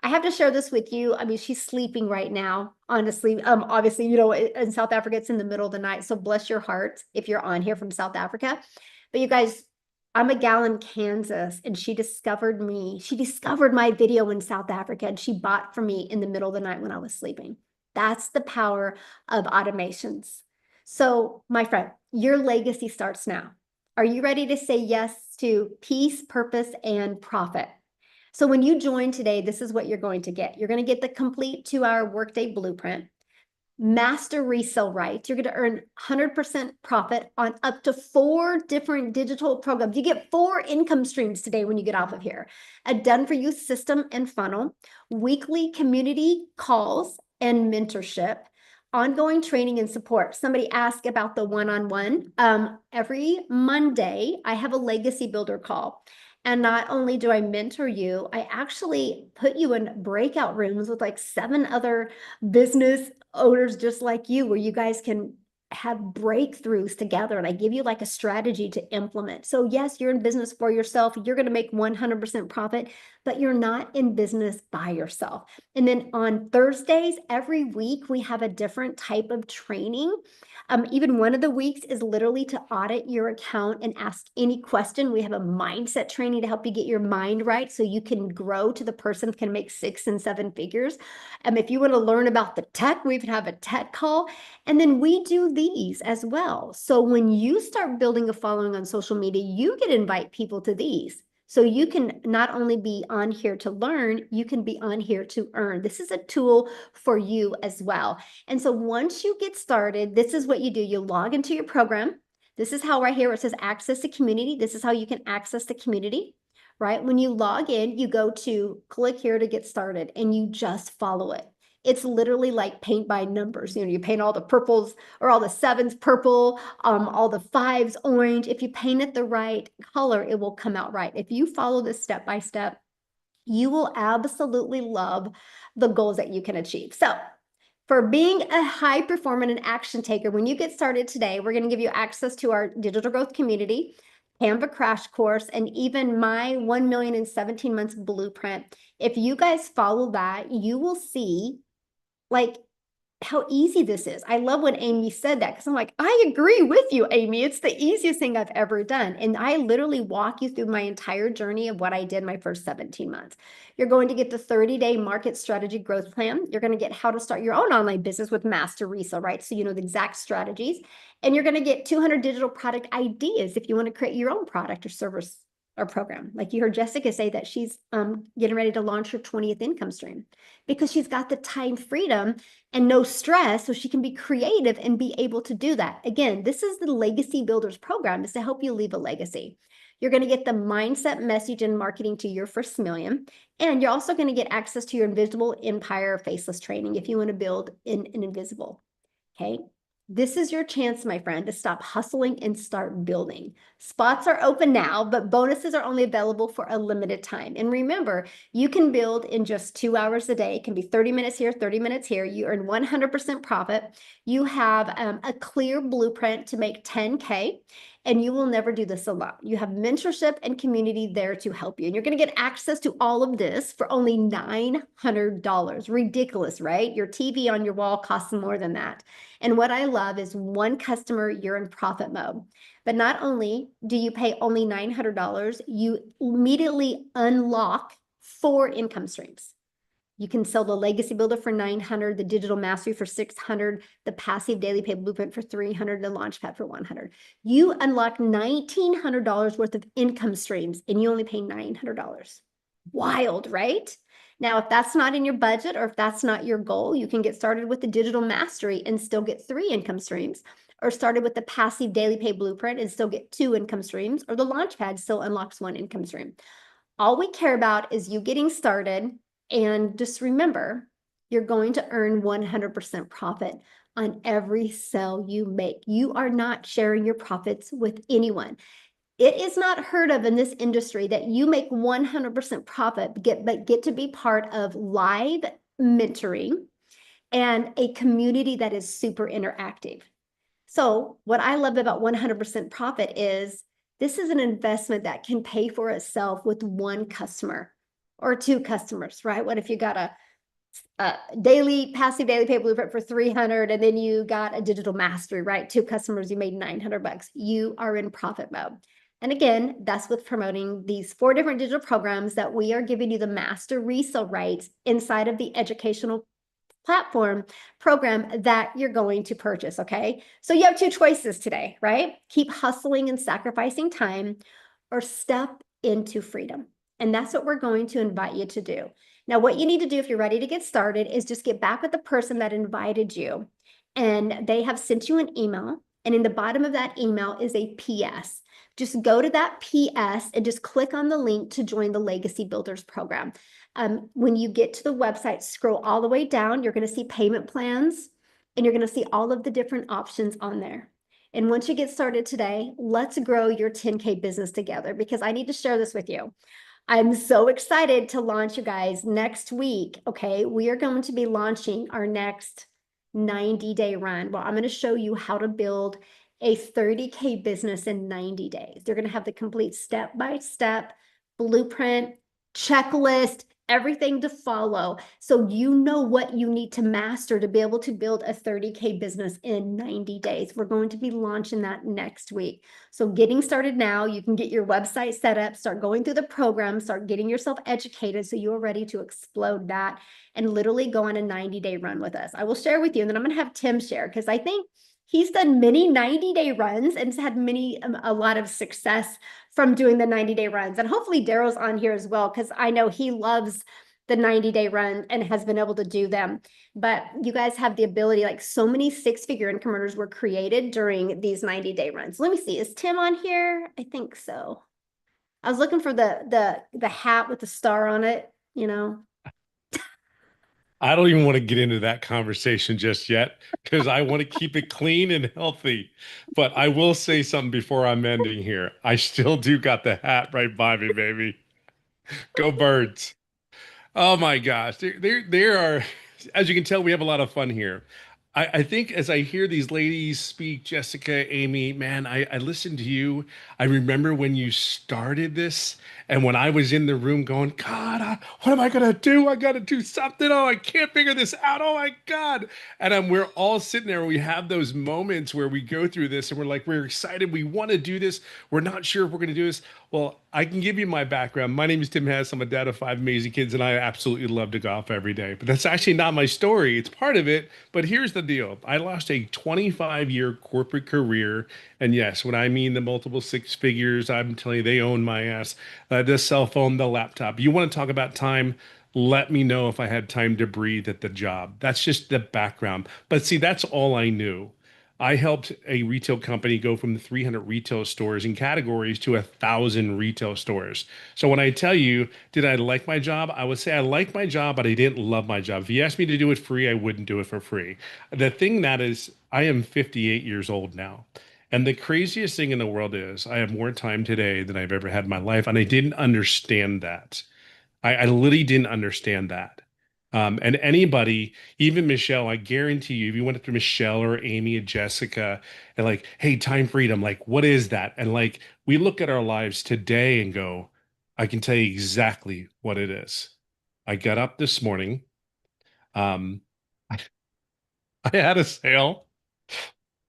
[SPEAKER 1] I have to share this with you. I mean, she's sleeping right now, honestly. Obviously, you know, in South Africa, it's in the middle of the night. So bless your heart if you're on here from South Africa. But you guys, I'm a gal in Kansas, and she discovered me. She discovered my video in South Africa, and she bought for me in the middle of the night when I was sleeping. That's the power of automations. So, my friend, your legacy starts now. Are you ready to say yes to peace, purpose, and profit? So when you join today, this is what you're going to get. You're going to get the complete 2-hour workday blueprint, master resale rights. You're going to earn 100% profit on up to 4 different digital programs. You get 4 income streams today when you get off of here. A done-for-you system and funnel, weekly community calls and mentorship, ongoing training and support. Somebody asked about the one-on-one. Every Monday, I have a legacy builder call. And not only do I mentor you, I actually put you in breakout rooms with like 7 other business owners just like you, where you guys can have breakthroughs together, and I give you like a strategy to implement. So yes, you're in business for yourself. You're going to make 100% profit, but you're not in business by yourself. And then on Thursdays, every week, we have a different type of training. Even one of the weeks is literally to audit your account and ask any question. We have a mindset training to help you get your mind right so you can grow to the person who can make 6 and 7 figures. If you want to learn about the tech, we have a tech call. And then we do these as well. So when you start building a following on social media, you can invite people to these. So you can not only be on here to learn, you can be on here to earn. This is a tool for you as well. And so once you get started, this is what you do. You log into your program. This is how right here it says access to community. This is how you can access the community, right? When you log in, you go to click here to get started and you just follow it. It's literally like paint by numbers. You paint all the purples or all the 7s purple, all the 5s orange. If you paint it the right color, it will come out right. If you follow this step by step, you will absolutely love the goals that you can achieve. So for being a high performer and an action taker, when you get started today, we're going to give you access to our digital growth community, Canva crash course, and even my 1 million in 17 months blueprint. If you guys follow that, you will see like how easy this is. I love when Amy said that, because I'm like, I agree with you, Amy. It's the easiest thing I've ever done. And I literally walk you through my entire journey of what I did my first 17 months. You're going to get the 30-day market strategy growth plan. You're going to get how to start your own online business with master resale, right? So you know the exact strategies. And you're going to get 200 digital product ideas if you want to create your own product or service or program. Like you heard Jessica say that she's getting ready to launch her 20th income stream because she's got the time freedom and no stress, so she can be creative and be able to do that. Again, this is the Legacy Builders program, is to help you leave a legacy. You're going to get the mindset, message, and marketing to your first million. And you're also going to get access to your invisible empire faceless training if you want to build an invisible. Okay. This is your chance, my friend, to stop hustling and start building. Spots are open now, but bonuses are only available for a limited time. And remember, you can build in just 2 hours a day. It can be 30 minutes here, 30 minutes here. You earn 100% profit. You have a clear blueprint to make 10K, and you will never do this alone. You have mentorship and community there to help you. And you're going to get access to all of this for only $900. Ridiculous, right? Your TV on your wall costs more than that. And what I love is one customer, you're in profit mode. But not only do you pay only $900, you immediately unlock 4 income streams. You can sell the Legacy Builder for $900, the Digital Mastery for $600, the Passive Daily Pay Blueprint for $300, the Launchpad for $100. You unlock $1,900 worth of income streams, and you only pay $900. Wild, right? Now, if that's not in your budget or if that's not your goal, you can get started with the Digital Mastery and still get 3 income streams, or started with the Passive Daily Pay Blueprint and still get 2 income streams, or the Launchpad still unlocks 1 income stream. All we care about is you getting started. And just remember, you're going to earn 100% profit on every sale you make. You are not sharing your profits with anyone. It is not heard of in this industry that you make 100% profit, but get to be part of live mentoring and a community that is super interactive. So what I love about 100% profit is this is an investment that can pay for itself with 1 customer or 2 customers, right? What if you got a passive daily pay blueprint for $300 and then you got a digital mastery, right? 2 customers, you made $900. You are in profit mode. And again, that's with promoting these 4 different digital programs that we are giving you the master resale rights inside of the educational platform program that you're going to purchase, okay? So you have two choices today, right? Keep hustling and sacrificing time or step into freedom. And that's what we're going to invite you to do. Now, what you need to do if you're ready to get started is just get back with the person that invited you, and they have sent you an email. And in the bottom of that email is a PS. Just go to that PS and just click on the link to join the Legacy Builders program. When you get to the website, scroll all the way down, you're going to see payment plans, and you're going to see all of the different options on there. And once you get started today, let's grow your 10K business together, because I need to share this with you. I'm so excited to launch, you guys, next week. Okay, we are going to be launching our next 90-day run. Well, I'm going to show you how to build a 30K business in 90 days. They're going to have the complete step-by-step blueprint, checklist, everything to follow, so you know what you need to master to be able to build a 30K business in 90 days. We're going to be launching that next week. So getting started now, you can get your website set up, start going through the program, start getting yourself educated so you're ready to explode that and literally go on a 90-day run with us. I will share with you, and then I'm going to have Tim share, because I think he's done many 90-day runs and has had a lot of success from doing the 90-day runs. And hopefully Daryl's on here as well, because I know he loves the 90-day run and has been able to do them. But you guys have the ability, like so many six-figure income earners were created during these 90-day runs. Let me see, is Tim on here? I think so. I was looking for the hat with the star on it, you know.
[SPEAKER 4] I don't even want to get into that conversation just yet, because I want to keep it clean and healthy. But I will say something before I'm ending here. I still do got the hat right by me, baby. Go Birds. Oh my gosh. There are, as you can tell, we have a lot of fun here. I think as I hear these ladies speak, Jessica, Amy, man, I listened to you. I remember when you started this, and when I was in the room going, God, what am I gonna do? I gotta do something. Oh, I can't figure this out. Oh my God. And we're all sitting there. We have those moments where we go through this and we're like, we're excited. We want to do this. We're not sure if we're gonna do this. Well, I can give you my background. My name is Tim Hess. I'm a dad of 5 amazing kids, and I absolutely love to golf every day. But that's actually not my story. It's part of it. But here's the deal. I lost a 25-year corporate career. And yes, when I mean the multiple six figures, I'm telling you, they own my ass. The cell phone, the laptop. You want to talk about time? Let me know if I had time to breathe at the job. That's just the background. But see, that's all I knew. I helped a retail company go from 300 retail stores and categories to 1,000 retail stores. So when I tell you, did I like my job? I would say I liked my job, but I didn't love my job. If you asked me to do it free, I wouldn't do it for free. The thing that is, I am 58 years old now. And the craziest thing in the world is I have more time today than I've ever had in my life. And I didn't understand that. I literally didn't understand that. And anybody, even Michelle, I guarantee you, if you went up to Michelle or Amy or Jessica and like, hey, time freedom, like, what is that? And like, we look at our lives today and go, I can tell you exactly what it is. I got up this morning. Um, I, I had a sale.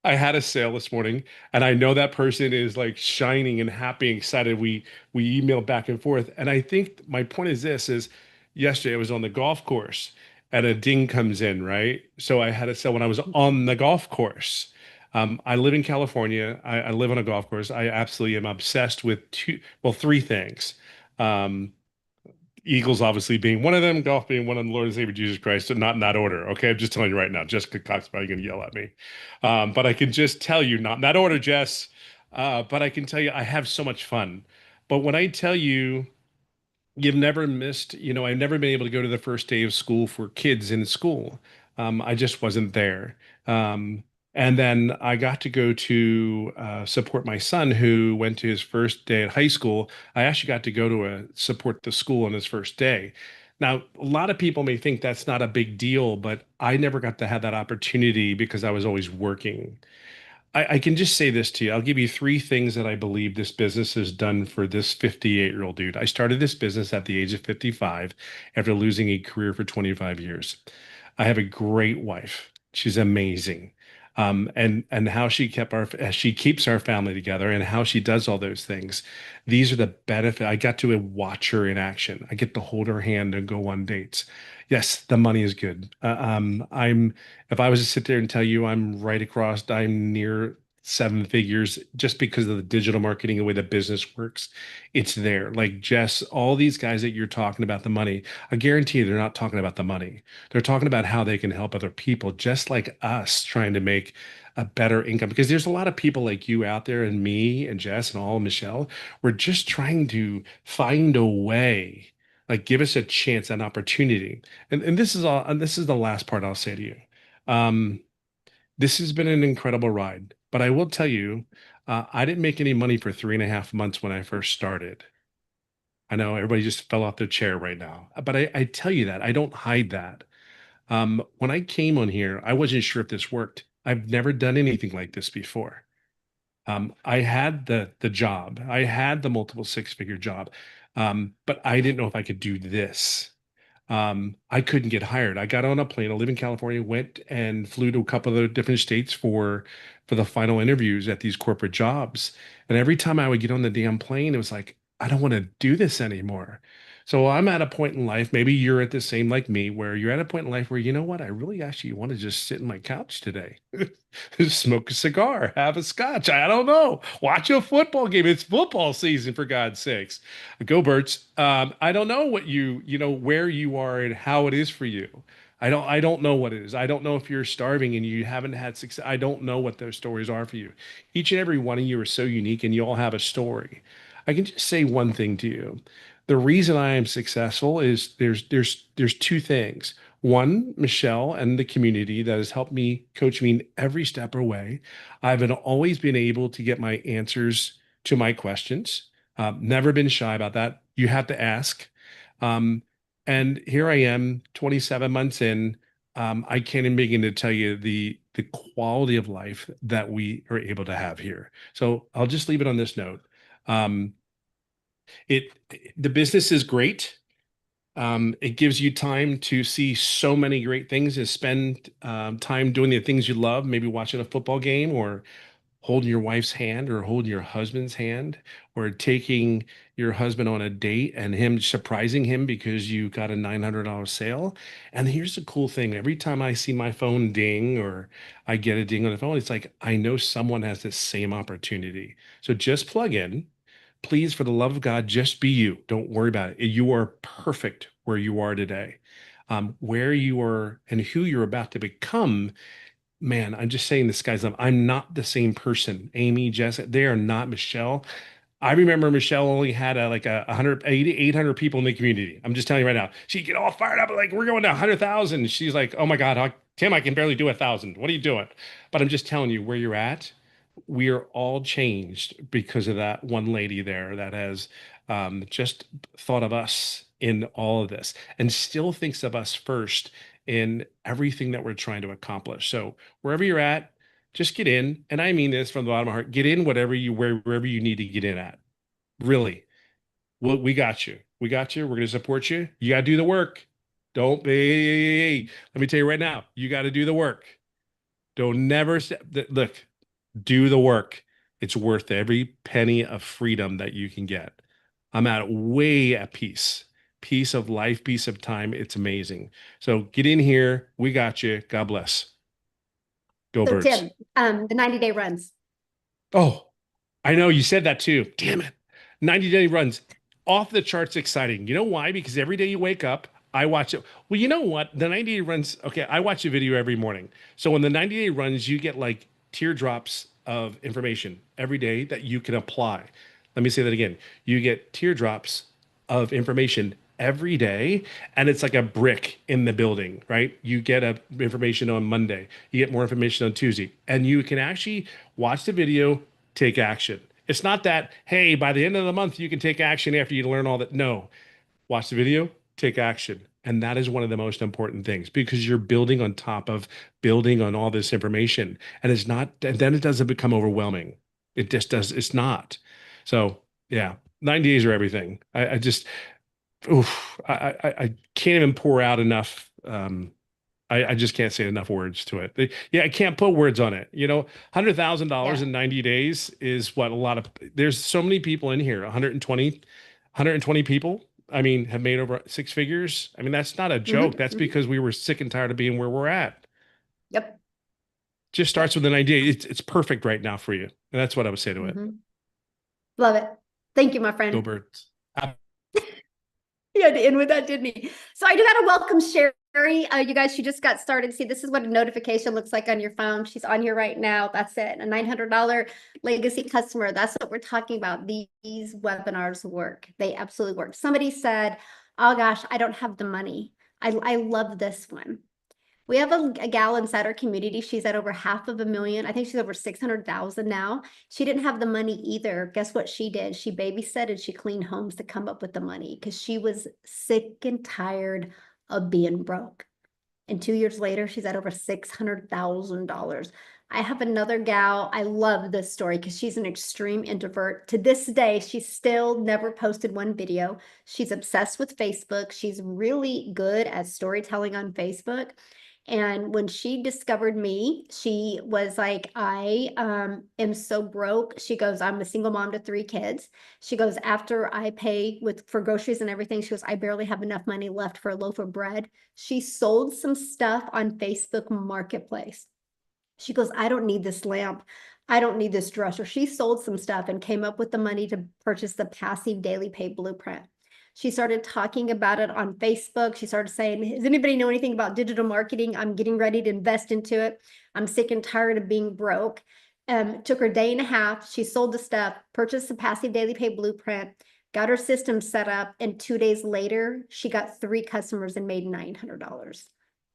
[SPEAKER 4] I had a sale this morning, and I know that person is like shining and happy and excited. We emailed back and forth. And I think my point is this is yesterday I was on the golf course and a ding comes in, right? So I had a sale when I was on the golf course. I live in California. I live on a golf course. I absolutely am obsessed with three things. Um, Eagles obviously being one of them, golf being one of them, Lord and Savior Jesus Christ, so not in that order. Okay, I'm just telling you right now. Jessica Cox is probably going to yell at me, but I can just tell you, not in that order, Jess. But I can tell you, I have so much fun. But when I tell you, you've never missed, I've never been able to go to the first day of school for kids in school. I just wasn't there. Um, and then I got to go to support my son who went to his first day at high school. I actually got to go to support the school on his first day. Now, a lot of people may think that's not a big deal, but I never got to have that opportunity because I was always working. I can just say this to you. I'll give you three things that I believe this business has done for this 58-year-old dude. I started this business at the age of 55 after losing a career for 25 years. I have a great wife. She's amazing. and how she keeps our family together and how she does all those things. These are the benefit. I got to watch her in action. I get to hold her hand and go on dates. Yes, the money is good. If I was to sit there and tell you I'm near seven figures just because of the digital marketing, the way the business works, it's there. Like Jess, all these guys that you're talking about the money, I guarantee you they're not talking about the money. They're talking about how they can help other people, just like us trying to make a better income. Because there's a lot of people like you out there, and me and Jess and all Michelle. We're just trying to find a way, like give us a chance, an opportunity. And this is all, and this is the last part I'll say to you. Um, this has been an incredible ride, but I will tell you, I didn't make any money for 3.5 months when I first started. I know everybody just fell off their chair right now, but I tell you that I don't hide that. When I came on here, I wasn't sure if this worked. I've never done anything like this before. I had the job, I had the multiple six-figure job, but I didn't know if I could do this. I couldn't get hired. I got on a plane. I live in California, went and flew to a couple of different states for the final interviews at these corporate jobs. And every time I would get on the damn plane, it was like, I don't want to do this anymore. So I'm at a point in life, maybe you're at the same like me, where you're at a point in life where, you know what, I really actually want to just sit in my couch today, smoke a cigar, have a scotch. I don't know. Watch a football game. It's football season, for God's sakes. Go Birds. I don't know what where you are and how it is for you. I don't know what it is. I don't know if you're starving and you haven't had success. I don't know what those stories are for you. Each and every one of you are so unique and you all have a story. I can just say one thing to you. The reason I am successful is there's two things. One, Michelle and the community that has helped me, coach me in every step of the way. Always been able to get my answers to my questions. Never been shy about that. You have to ask. Um, and here I am, 27 months in. I can't even begin to tell you the quality of life that we are able to have here. So I'll just leave it on this note. Um, it the business is great. It gives you time to see so many great things, to spend time doing the things you love, maybe watching a football game or holding your wife's hand or holding your husband's hand or taking your husband on a date and him surprising him because you got a $900 sale. And here's the cool thing. Every time I see my phone ding or I get a ding on the phone, it's like, I know someone has the same opportunity. So just plug in. Please, for the love of God, just be you. Don't worry about it. You are perfect where you are today. Where you are and who you're about to become, man, I'm just saying this, guys. I'm not the same person. Amy, Jess, they are not Michelle. I remember Michelle only had like 800 people in the community. I'm just telling you right now. She'd get all fired up, like, we're going to 100,000. She's like, oh my God, Tim, I can barely do 1,000. What are you doing? But I'm just telling you where you're at. We are all changed because of that one lady there that has just thought of us in all of this and still thinks of us first in everything that we're trying to accomplish. So wherever you're at, just get in. And I mean this from the bottom of my heart. Get in wherever you need to get in at. Really. Well, we got you. We got you. We're going to support you. You got to do the work. Don't be. Let me tell you right now, you got to do the work. Don't never look, do the work. It's worth every penny of freedom that you can get. I'm way at peace. Peace of life, peace of time. It's amazing. So get in here. We got you. God bless. Go
[SPEAKER 1] So
[SPEAKER 4] Birds.
[SPEAKER 1] Tim, the 90-day runs.
[SPEAKER 4] Oh, I know you said that too. Damn it. 90-day runs. Off the charts exciting. You know why? Because every day you wake up, I watch it. Well, you know what? The 90-day runs, okay, I watch a video every morning. So when the 90-day runs, you get like teardrops of information every day that you can apply. Let me say that again. You get teardrops of information every day, and it's like a brick in the building, right? You get information on Monday, you get more information on Tuesday, and you can actually watch the video, take action. It's not that, hey, by the end of the month, you can take action after you learn all that. No, watch the video, take action. And that is one of the most important things because you're building on top of building on all this information. And it's not, and then it doesn't become overwhelming. It just does, it's not. So yeah, 90 days are everything. I just, oof, I can't even pour out enough I just can't say enough words to it. Yeah, I can't put words on it. $100,000
[SPEAKER 1] Yeah.
[SPEAKER 4] in 90 days is what there's so many people in here, 120 people. I mean, have made over six figures. I mean, that's not a joke. That's because we were sick and tired of being where we're at.
[SPEAKER 1] Yep.
[SPEAKER 4] Just starts
[SPEAKER 1] Yep.
[SPEAKER 4] with an idea. It's perfect right now for you. And that's what I would say to it.
[SPEAKER 1] Love it. Thank you, my
[SPEAKER 4] Go
[SPEAKER 1] friend.
[SPEAKER 4] birds.
[SPEAKER 1] He had to end with that, didn't he? So I do got to welcome Sherry. You guys, she just got started. See, this is what a notification looks like on your phone. She's on here right now. That's it. A $900 legacy customer. That's what we're talking about. These webinars work. They absolutely work. Somebody said, oh gosh, I don't have the money. I love this one. We have a gal inside our community. She's at over $500,000. I think she's over 600,000 now. She didn't have the money either. Guess what she did? She babysat and she cleaned homes to come up with the money because she was sick and tired of being broke. And 2 years later, she's at over $600,000. I have another gal. I love this story because she's an extreme introvert. To this day, she's still never posted one video. She's obsessed with Facebook. She's really good at storytelling on Facebook. And when she discovered me, she was like, I am so broke. She goes, I'm a single mom to 3 kids. She goes, after I pay for groceries and everything, she goes, I barely have enough money left for a loaf of bread. She sold some stuff on Facebook Marketplace. She goes, I don't need this lamp. I don't need this dresser. She sold some stuff and came up with the money to purchase the passive daily pay blueprint. She started talking about it on Facebook. She started saying, does anybody know anything about digital marketing? I'm getting ready to invest into it. I'm sick and tired of being broke. Took her a day and a half. She sold the stuff, purchased the passive daily pay blueprint, got her system set up. And 2 days later, she got 3 customers and made $900.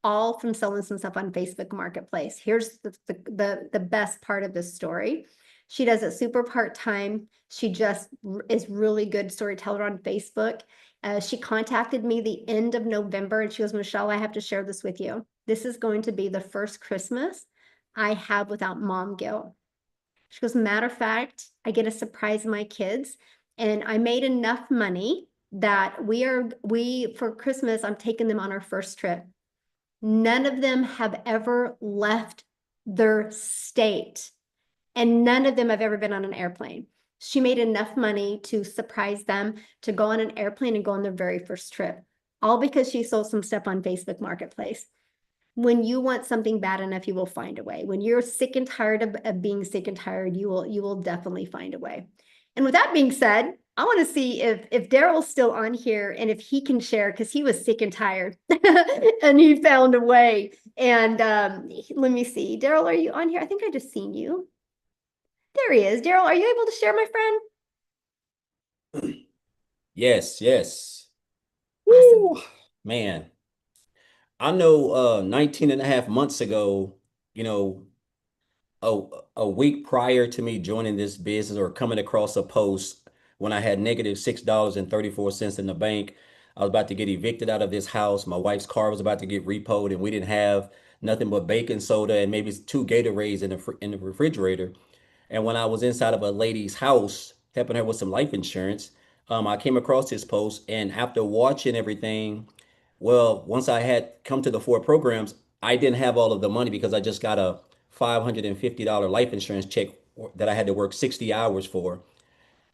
[SPEAKER 1] All from selling some stuff on Facebook Marketplace. Here's the best part of this story. She does it super part-time. She just is really good storyteller on Facebook. She contacted me the end of November and she goes, Michelle, I have to share this with you. This is going to be the first Christmas I have without mom guilt. She goes, matter of fact, I get to surprise my kids and I made enough money that for Christmas, I'm taking them on our first trip. None of them have ever left their state. And none of them have ever been on an airplane. She made enough money to surprise them to go on an airplane and go on their very first trip, all because she sold some stuff on Facebook Marketplace. When you want something bad enough, you will find a way. When you're sick and tired of being sick and tired, you will definitely find a way. And with that being said, I want to see if Daryl's still on here and if he can share because he was sick and tired and he found a way. And let me see. Daryl, are you on here? I think I just seen you. There he is. Daryl, are you able to share, my friend?
[SPEAKER 5] Yes, yes.
[SPEAKER 1] Awesome.
[SPEAKER 5] Man, I know 19 and a half months ago, you know, a week prior to me joining this business or coming across a post when I had negative $6.34 in the bank, I was about to get evicted out of this house. My wife's car was about to get repoed, and we didn't have nothing but baking soda and maybe 2 Gatorades in the refrigerator. And when I was inside of a lady's house helping her with some life insurance, I came across this post. And after watching everything, well, once I had come to the 4 programs, I didn't have all of the money because I just got a $550 life insurance check that I had to work 60 hours for,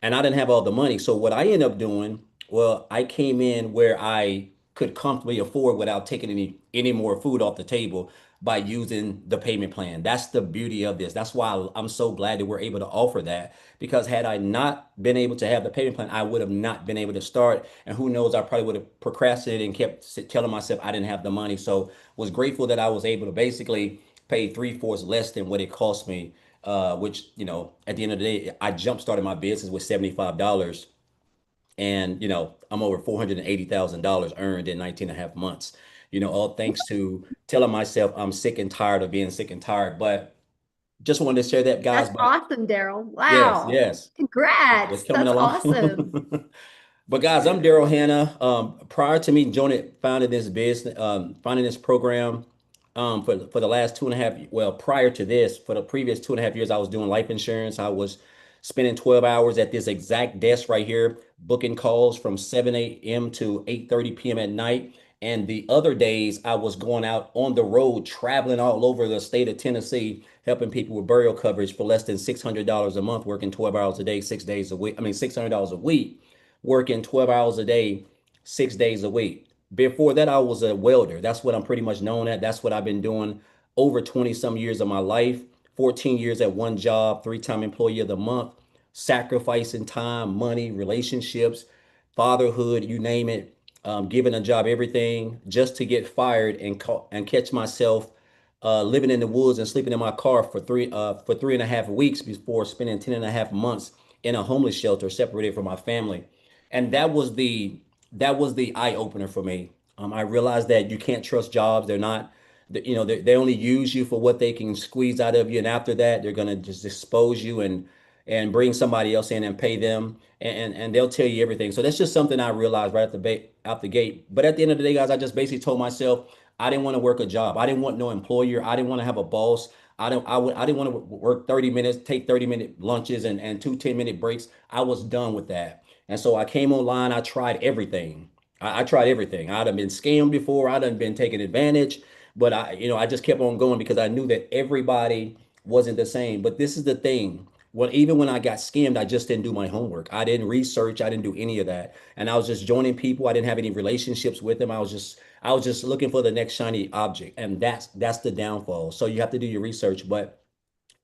[SPEAKER 5] and I didn't have all the money. So what I ended up doing, well, I came in where I could comfortably afford without taking any more food off the table by using the payment plan. That's the beauty of this. That's why I'm so glad that we're able to offer that, because had I not been able to have the payment plan, I would have not been able to start. And who knows, I probably would have procrastinated and kept telling myself I didn't have the money. So was grateful that I was able to basically pay 3/4 less than what it cost me, which, at the end of the day, I jump started my business with $75, and, I'm over $480,000 earned in 19 and a half months, all thanks to telling myself I'm sick and tired of being sick and tired. But just wanted to share that, guys.
[SPEAKER 1] That's
[SPEAKER 5] But
[SPEAKER 1] awesome, Daryl.
[SPEAKER 5] yes,
[SPEAKER 1] Wow.
[SPEAKER 5] yes, it's
[SPEAKER 1] Congrats.
[SPEAKER 5] coming
[SPEAKER 1] That's awesome.
[SPEAKER 5] along. But guys, I'm Daryl Hannah. Prior to me joining, founding this business, founding this program, for the last 2.5, well, prior to this, for the previous 2.5 years, I was doing life insurance. I was spending 12 hours at this exact desk right here, booking calls from 7 a.m. to 8:30 p.m. at night. And the other days I was going out on the road, traveling all over the state of Tennessee, helping people with burial coverage for less than $600 a month, working 12 hours a day, 6 days a week. I mean, $600 a week, working 12 hours a day, 6 days a week. Before that, I was a welder. That's what I'm pretty much known at. That's what I've been doing over 20 some years of my life, 14 years at one job, 3-time employee of the month, sacrificing time, money, relationships, fatherhood, you name it, giving a job, everything, just to get fired and catch myself living in the woods and sleeping in my car for 3.5 weeks before spending 10.5 months in a homeless shelter, separated from my family. And that was the eye opener for me. I realized that you can't trust jobs. They're not, they only use you for what they can squeeze out of you, and after that, they're gonna just expose you and bring somebody else in and pay them, and they'll tell you everything. So that's just something I realized right out the gate. But at the end of the day, guys, I just basically told myself I didn't want to work a job. I didn't want no employer. I didn't want to have a boss. I didn't want to work 30 minutes, take 30-minute lunches and two 10-minute breaks. I was done with that. And so I came online. I tried everything. I tried everything. I'd have been scammed before. I'd have been taken advantage, but I just kept on going because I knew that everybody wasn't the same. But this is the thing. Well, even when I got scammed, I just didn't do my homework. I didn't research. I didn't do any of that. And I was just joining people. I didn't have any relationships with them. I was just looking for the next shiny object. And that's the downfall. So you have to do your research. But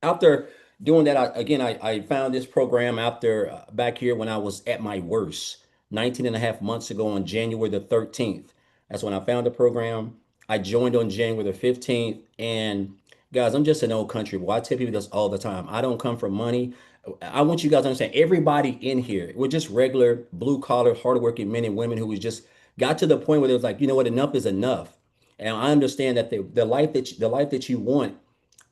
[SPEAKER 5] after doing that, I found this program after back here when I was at my worst, 19 and a half months ago on January the 13th. That's when I found the program. I joined on January the 15th. And guys, I'm just an old country boy. I tell people this all the time. I don't come from money. I want you guys to understand everybody in here, we're just regular blue collar, hardworking men and women who was just got to the point where it was like, you know what, enough is enough. And I understand that the life that you want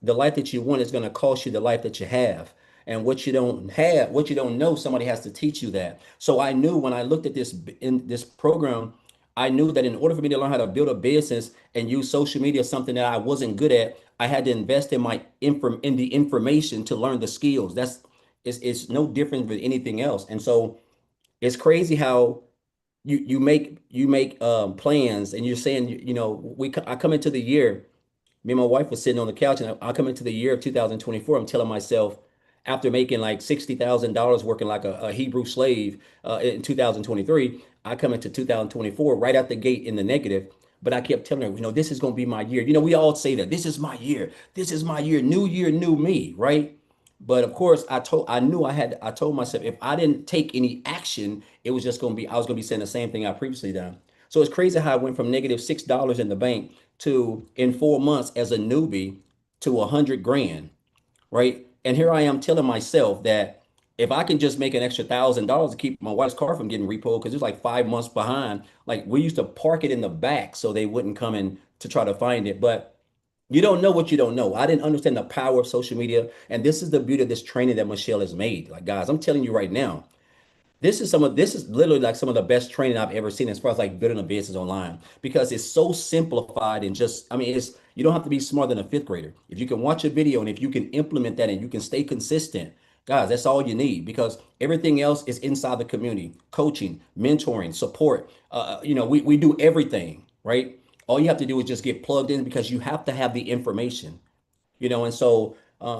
[SPEAKER 5] is going to cost you the life that you have. And what you don't have, what you don't know, somebody has to teach you that. So I knew when I looked at this in this program, I knew that in order for me to learn how to build a business and use social media, something that I wasn't good at, I had to invest in the information to learn the skills. It's no different with anything else. And so it's crazy how you make plans, and you're saying, I come into the year. Me and my wife was sitting on the couch, and I come into the year of 2024. I'm telling myself, after making like $60,000 working like a Hebrew slave in 2023, I come into 2024 right out the gate in the negative. But I kept telling her, this is going to be my year. We all say that this is my year. This is my year, new me, right? But of course, I told myself if I didn't take any action, it was just going to be, I was going to be saying the same thing I previously done. So it's crazy how I went from negative $6 in the bank to in 4 months as a newbie to 100 grand, right? And here I am telling myself that if I can just make an extra $1,000 to keep my wife's car from getting repoed, because it's like 5 months behind. Like we used to park it in the back so they wouldn't come in to try to find it. But you don't know what you don't know. I didn't understand the power of social media. And this is the beauty of this training that Michelle has made. Like, guys, I'm telling you right now, this is literally like some of the best training I've ever seen as far as like building a business online, because it's so simplified and just, I mean, it's, you don't have to be smarter than a fifth grader. If you can watch a video and if you can implement that and you can stay consistent, guys, that's all you need, because everything else is inside the community: coaching, mentoring, support. We do everything, right? All you have to do is just get plugged in, because you have to have the information. And so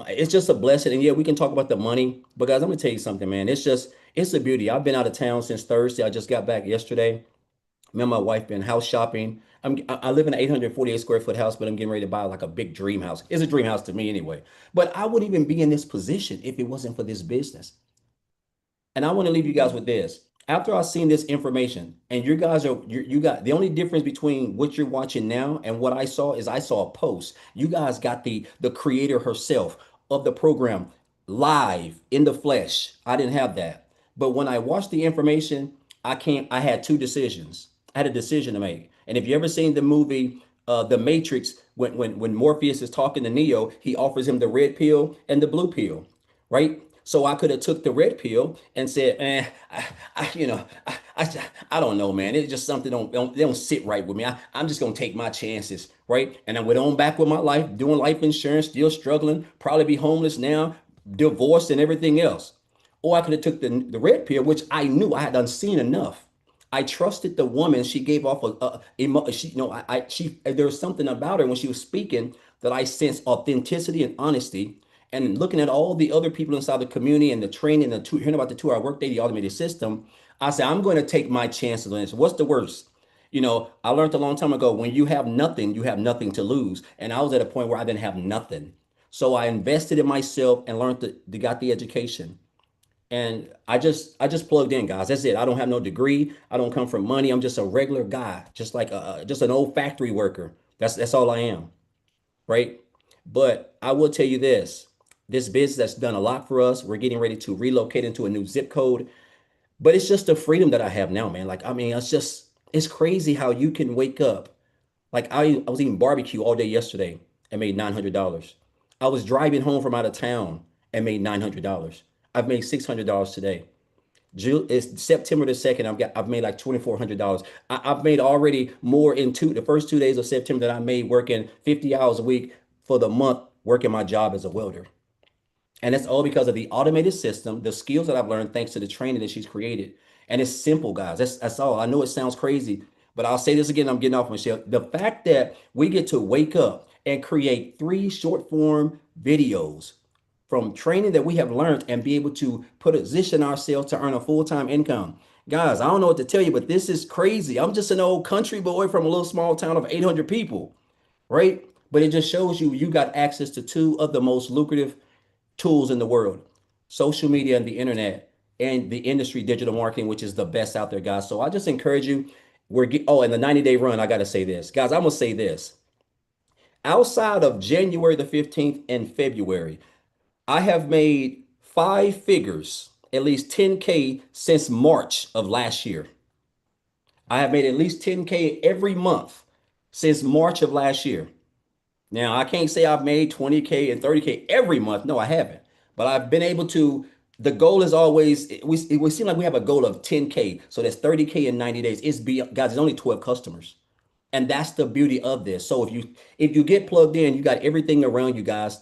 [SPEAKER 5] it's just a blessing. And yeah, we can talk about the money, but guys, I'm gonna tell you something, man. It's a beauty. I've been out of town since Thursday. I just got back yesterday. Me and my wife been house shopping. I live in an 848 square foot house, but I'm getting ready to buy like a big dream house. It's a dream house to me anyway. But I wouldn't even be in this position if it wasn't for this business. And I want to leave you guys with this. After I seen this information, and you got the only difference between what you're watching now and what I saw is I saw a post. You guys got the creator herself of the program live in the flesh. I didn't have that. But when I watched the information, I had two decisions. I had a decision to make. And if you ever seen the movie The Matrix, when Morpheus is talking to Neo, he offers him the red pill and the blue pill, right? So I could have took the red pill and said, man, I don't know, man. It's just something they don't sit right with me. I'm just gonna take my chances, right? And I went on back with my life, doing life insurance, still struggling, probably be homeless now, divorced and everything else. Or I could have took the red pill, which I knew I had unseen enough. I trusted the woman. She gave off she, there was something about her when she was speaking that I sensed authenticity and honesty. And looking at all the other people inside the community and the training, hearing about the 2 hour workday, the automated system, I said, I'm going to take my chances on this. What's the worst? I learned a long time ago, when you have nothing to lose. And I was at a point where I didn't have nothing. So I invested in myself and got the education. And I just plugged in, guys. That's it. I don't have no degree. I don't come from money. I'm just a regular guy, just like just an old factory worker. That's all I am, right? But I will tell you this: this business that's done a lot for us. We're getting ready to relocate into a new zip code, but it's just the freedom that I have now, man. Like, I mean, it's crazy how you can wake up. Like, I was eating barbecue all day yesterday and made $900. I was driving home from out of town and made $900. I've made $600 today. It's September the 2nd. I've made like $2,400. I've made already more in the first 2 days of September than I made working 50 hours a week for the month working my job as a welder. And that's all because of the automated system, the skills that I've learned thanks to the training that she's created. And it's simple, guys. That's all. I know it sounds crazy, but I'll say this again. I'm getting off, Michelle. The fact that we get to wake up and create 3 short form videos from training that we have learned and be able to position ourselves to earn a full-time income. Guys, I don't know what to tell you, but this is crazy. I'm just an old country boy from a little small town of 800 people, right? But it just shows you got access to 2 of the most lucrative tools in the world: social media and the internet, and the industry digital marketing, which is the best out there, guys. So I just encourage you. And the 90-day run, I got to say this, guys. I'm going to say this. Outside of January the 15th and February, I have made 5 figures, at least 10K since March of last year. I have made at least 10K every month since March of last year. Now, I can't say I've made 20K and 30K every month. No, I haven't. But I've been able to. The goal is always, we seem like we have a goal of 10K. So that's 30K in 90 days. Guys, it's only 12 customers. And that's the beauty of this. So if you get plugged in, you got everything around you guys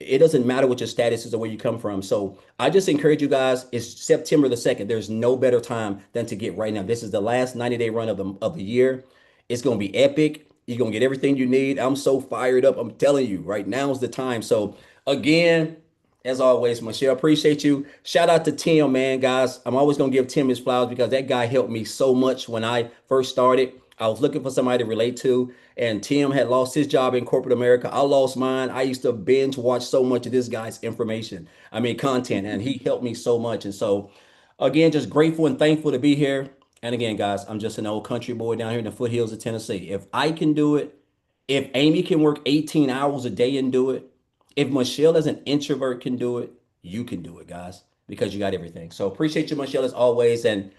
[SPEAKER 5] it doesn't matter what your status is or where you come from. So I just encourage you guys, it's September the 2nd. There's no better time than to get right now. This is the last 90-day run of the year. It's going to be epic. You're going to get everything you need. I'm so fired up. I'm telling you, right now is the time. So again, as always, Michelle, appreciate you. Shout out to Tim, man, guys. I'm always going to give Tim his flowers because that guy helped me so much when I first started. I was looking for somebody to relate to, and Tim had lost his job in corporate America. I lost mine. I used to binge watch so much of this guy's content, and he helped me so much. And so, again, just grateful and thankful to be here. And again, guys, I'm just an old country boy down here in the foothills of Tennessee. If I can do it, if Amy can work 18 hours a day and do it, if Michelle as an introvert can do it, you can do it, guys, because you got everything. So appreciate you, Michelle, as always. And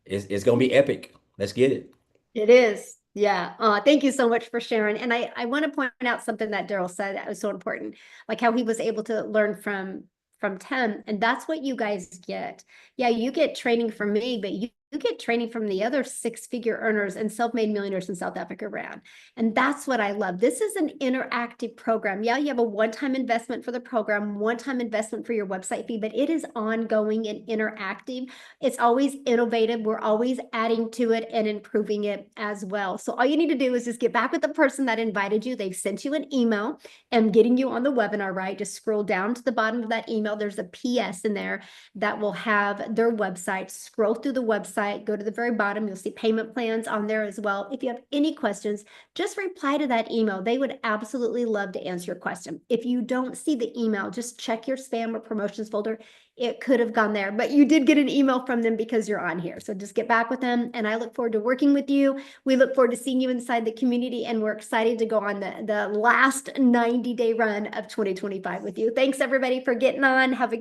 [SPEAKER 5] it's going to be epic. Let's get it.
[SPEAKER 1] It is. Yeah. Thank you so much for sharing. And I want to point out something that Daryl said that was so important, like how he was able to learn from Tim. And that's what you guys get. Yeah, you get training from me, but you get training from the other 6-figure earners and self-made millionaires in South Africa around. And that's what I love. This is an interactive program. Yeah, you have a one-time investment for the program, one-time investment for your website fee, but it is ongoing and interactive. It's always innovative. We're always adding to it and improving it as well. So all you need to do is just get back with the person that invited you. They've sent you an email and getting you on the webinar, right? Just scroll down to the bottom of that email. There's a PS in there that will have their website. Scroll through the website, go to the very bottom. You'll see payment plans on there as well. If you have any questions, just reply to that email. They would absolutely love to answer your question. If you don't see the email, just check your spam or promotions folder. It could have gone there, but you did get an email from them because you're on here. So just get back with them, and I look forward to working with you. We look forward to seeing you inside the community, and we're excited to go on the last 90-day run of 2025 with you. Thanks everybody for getting on. Have a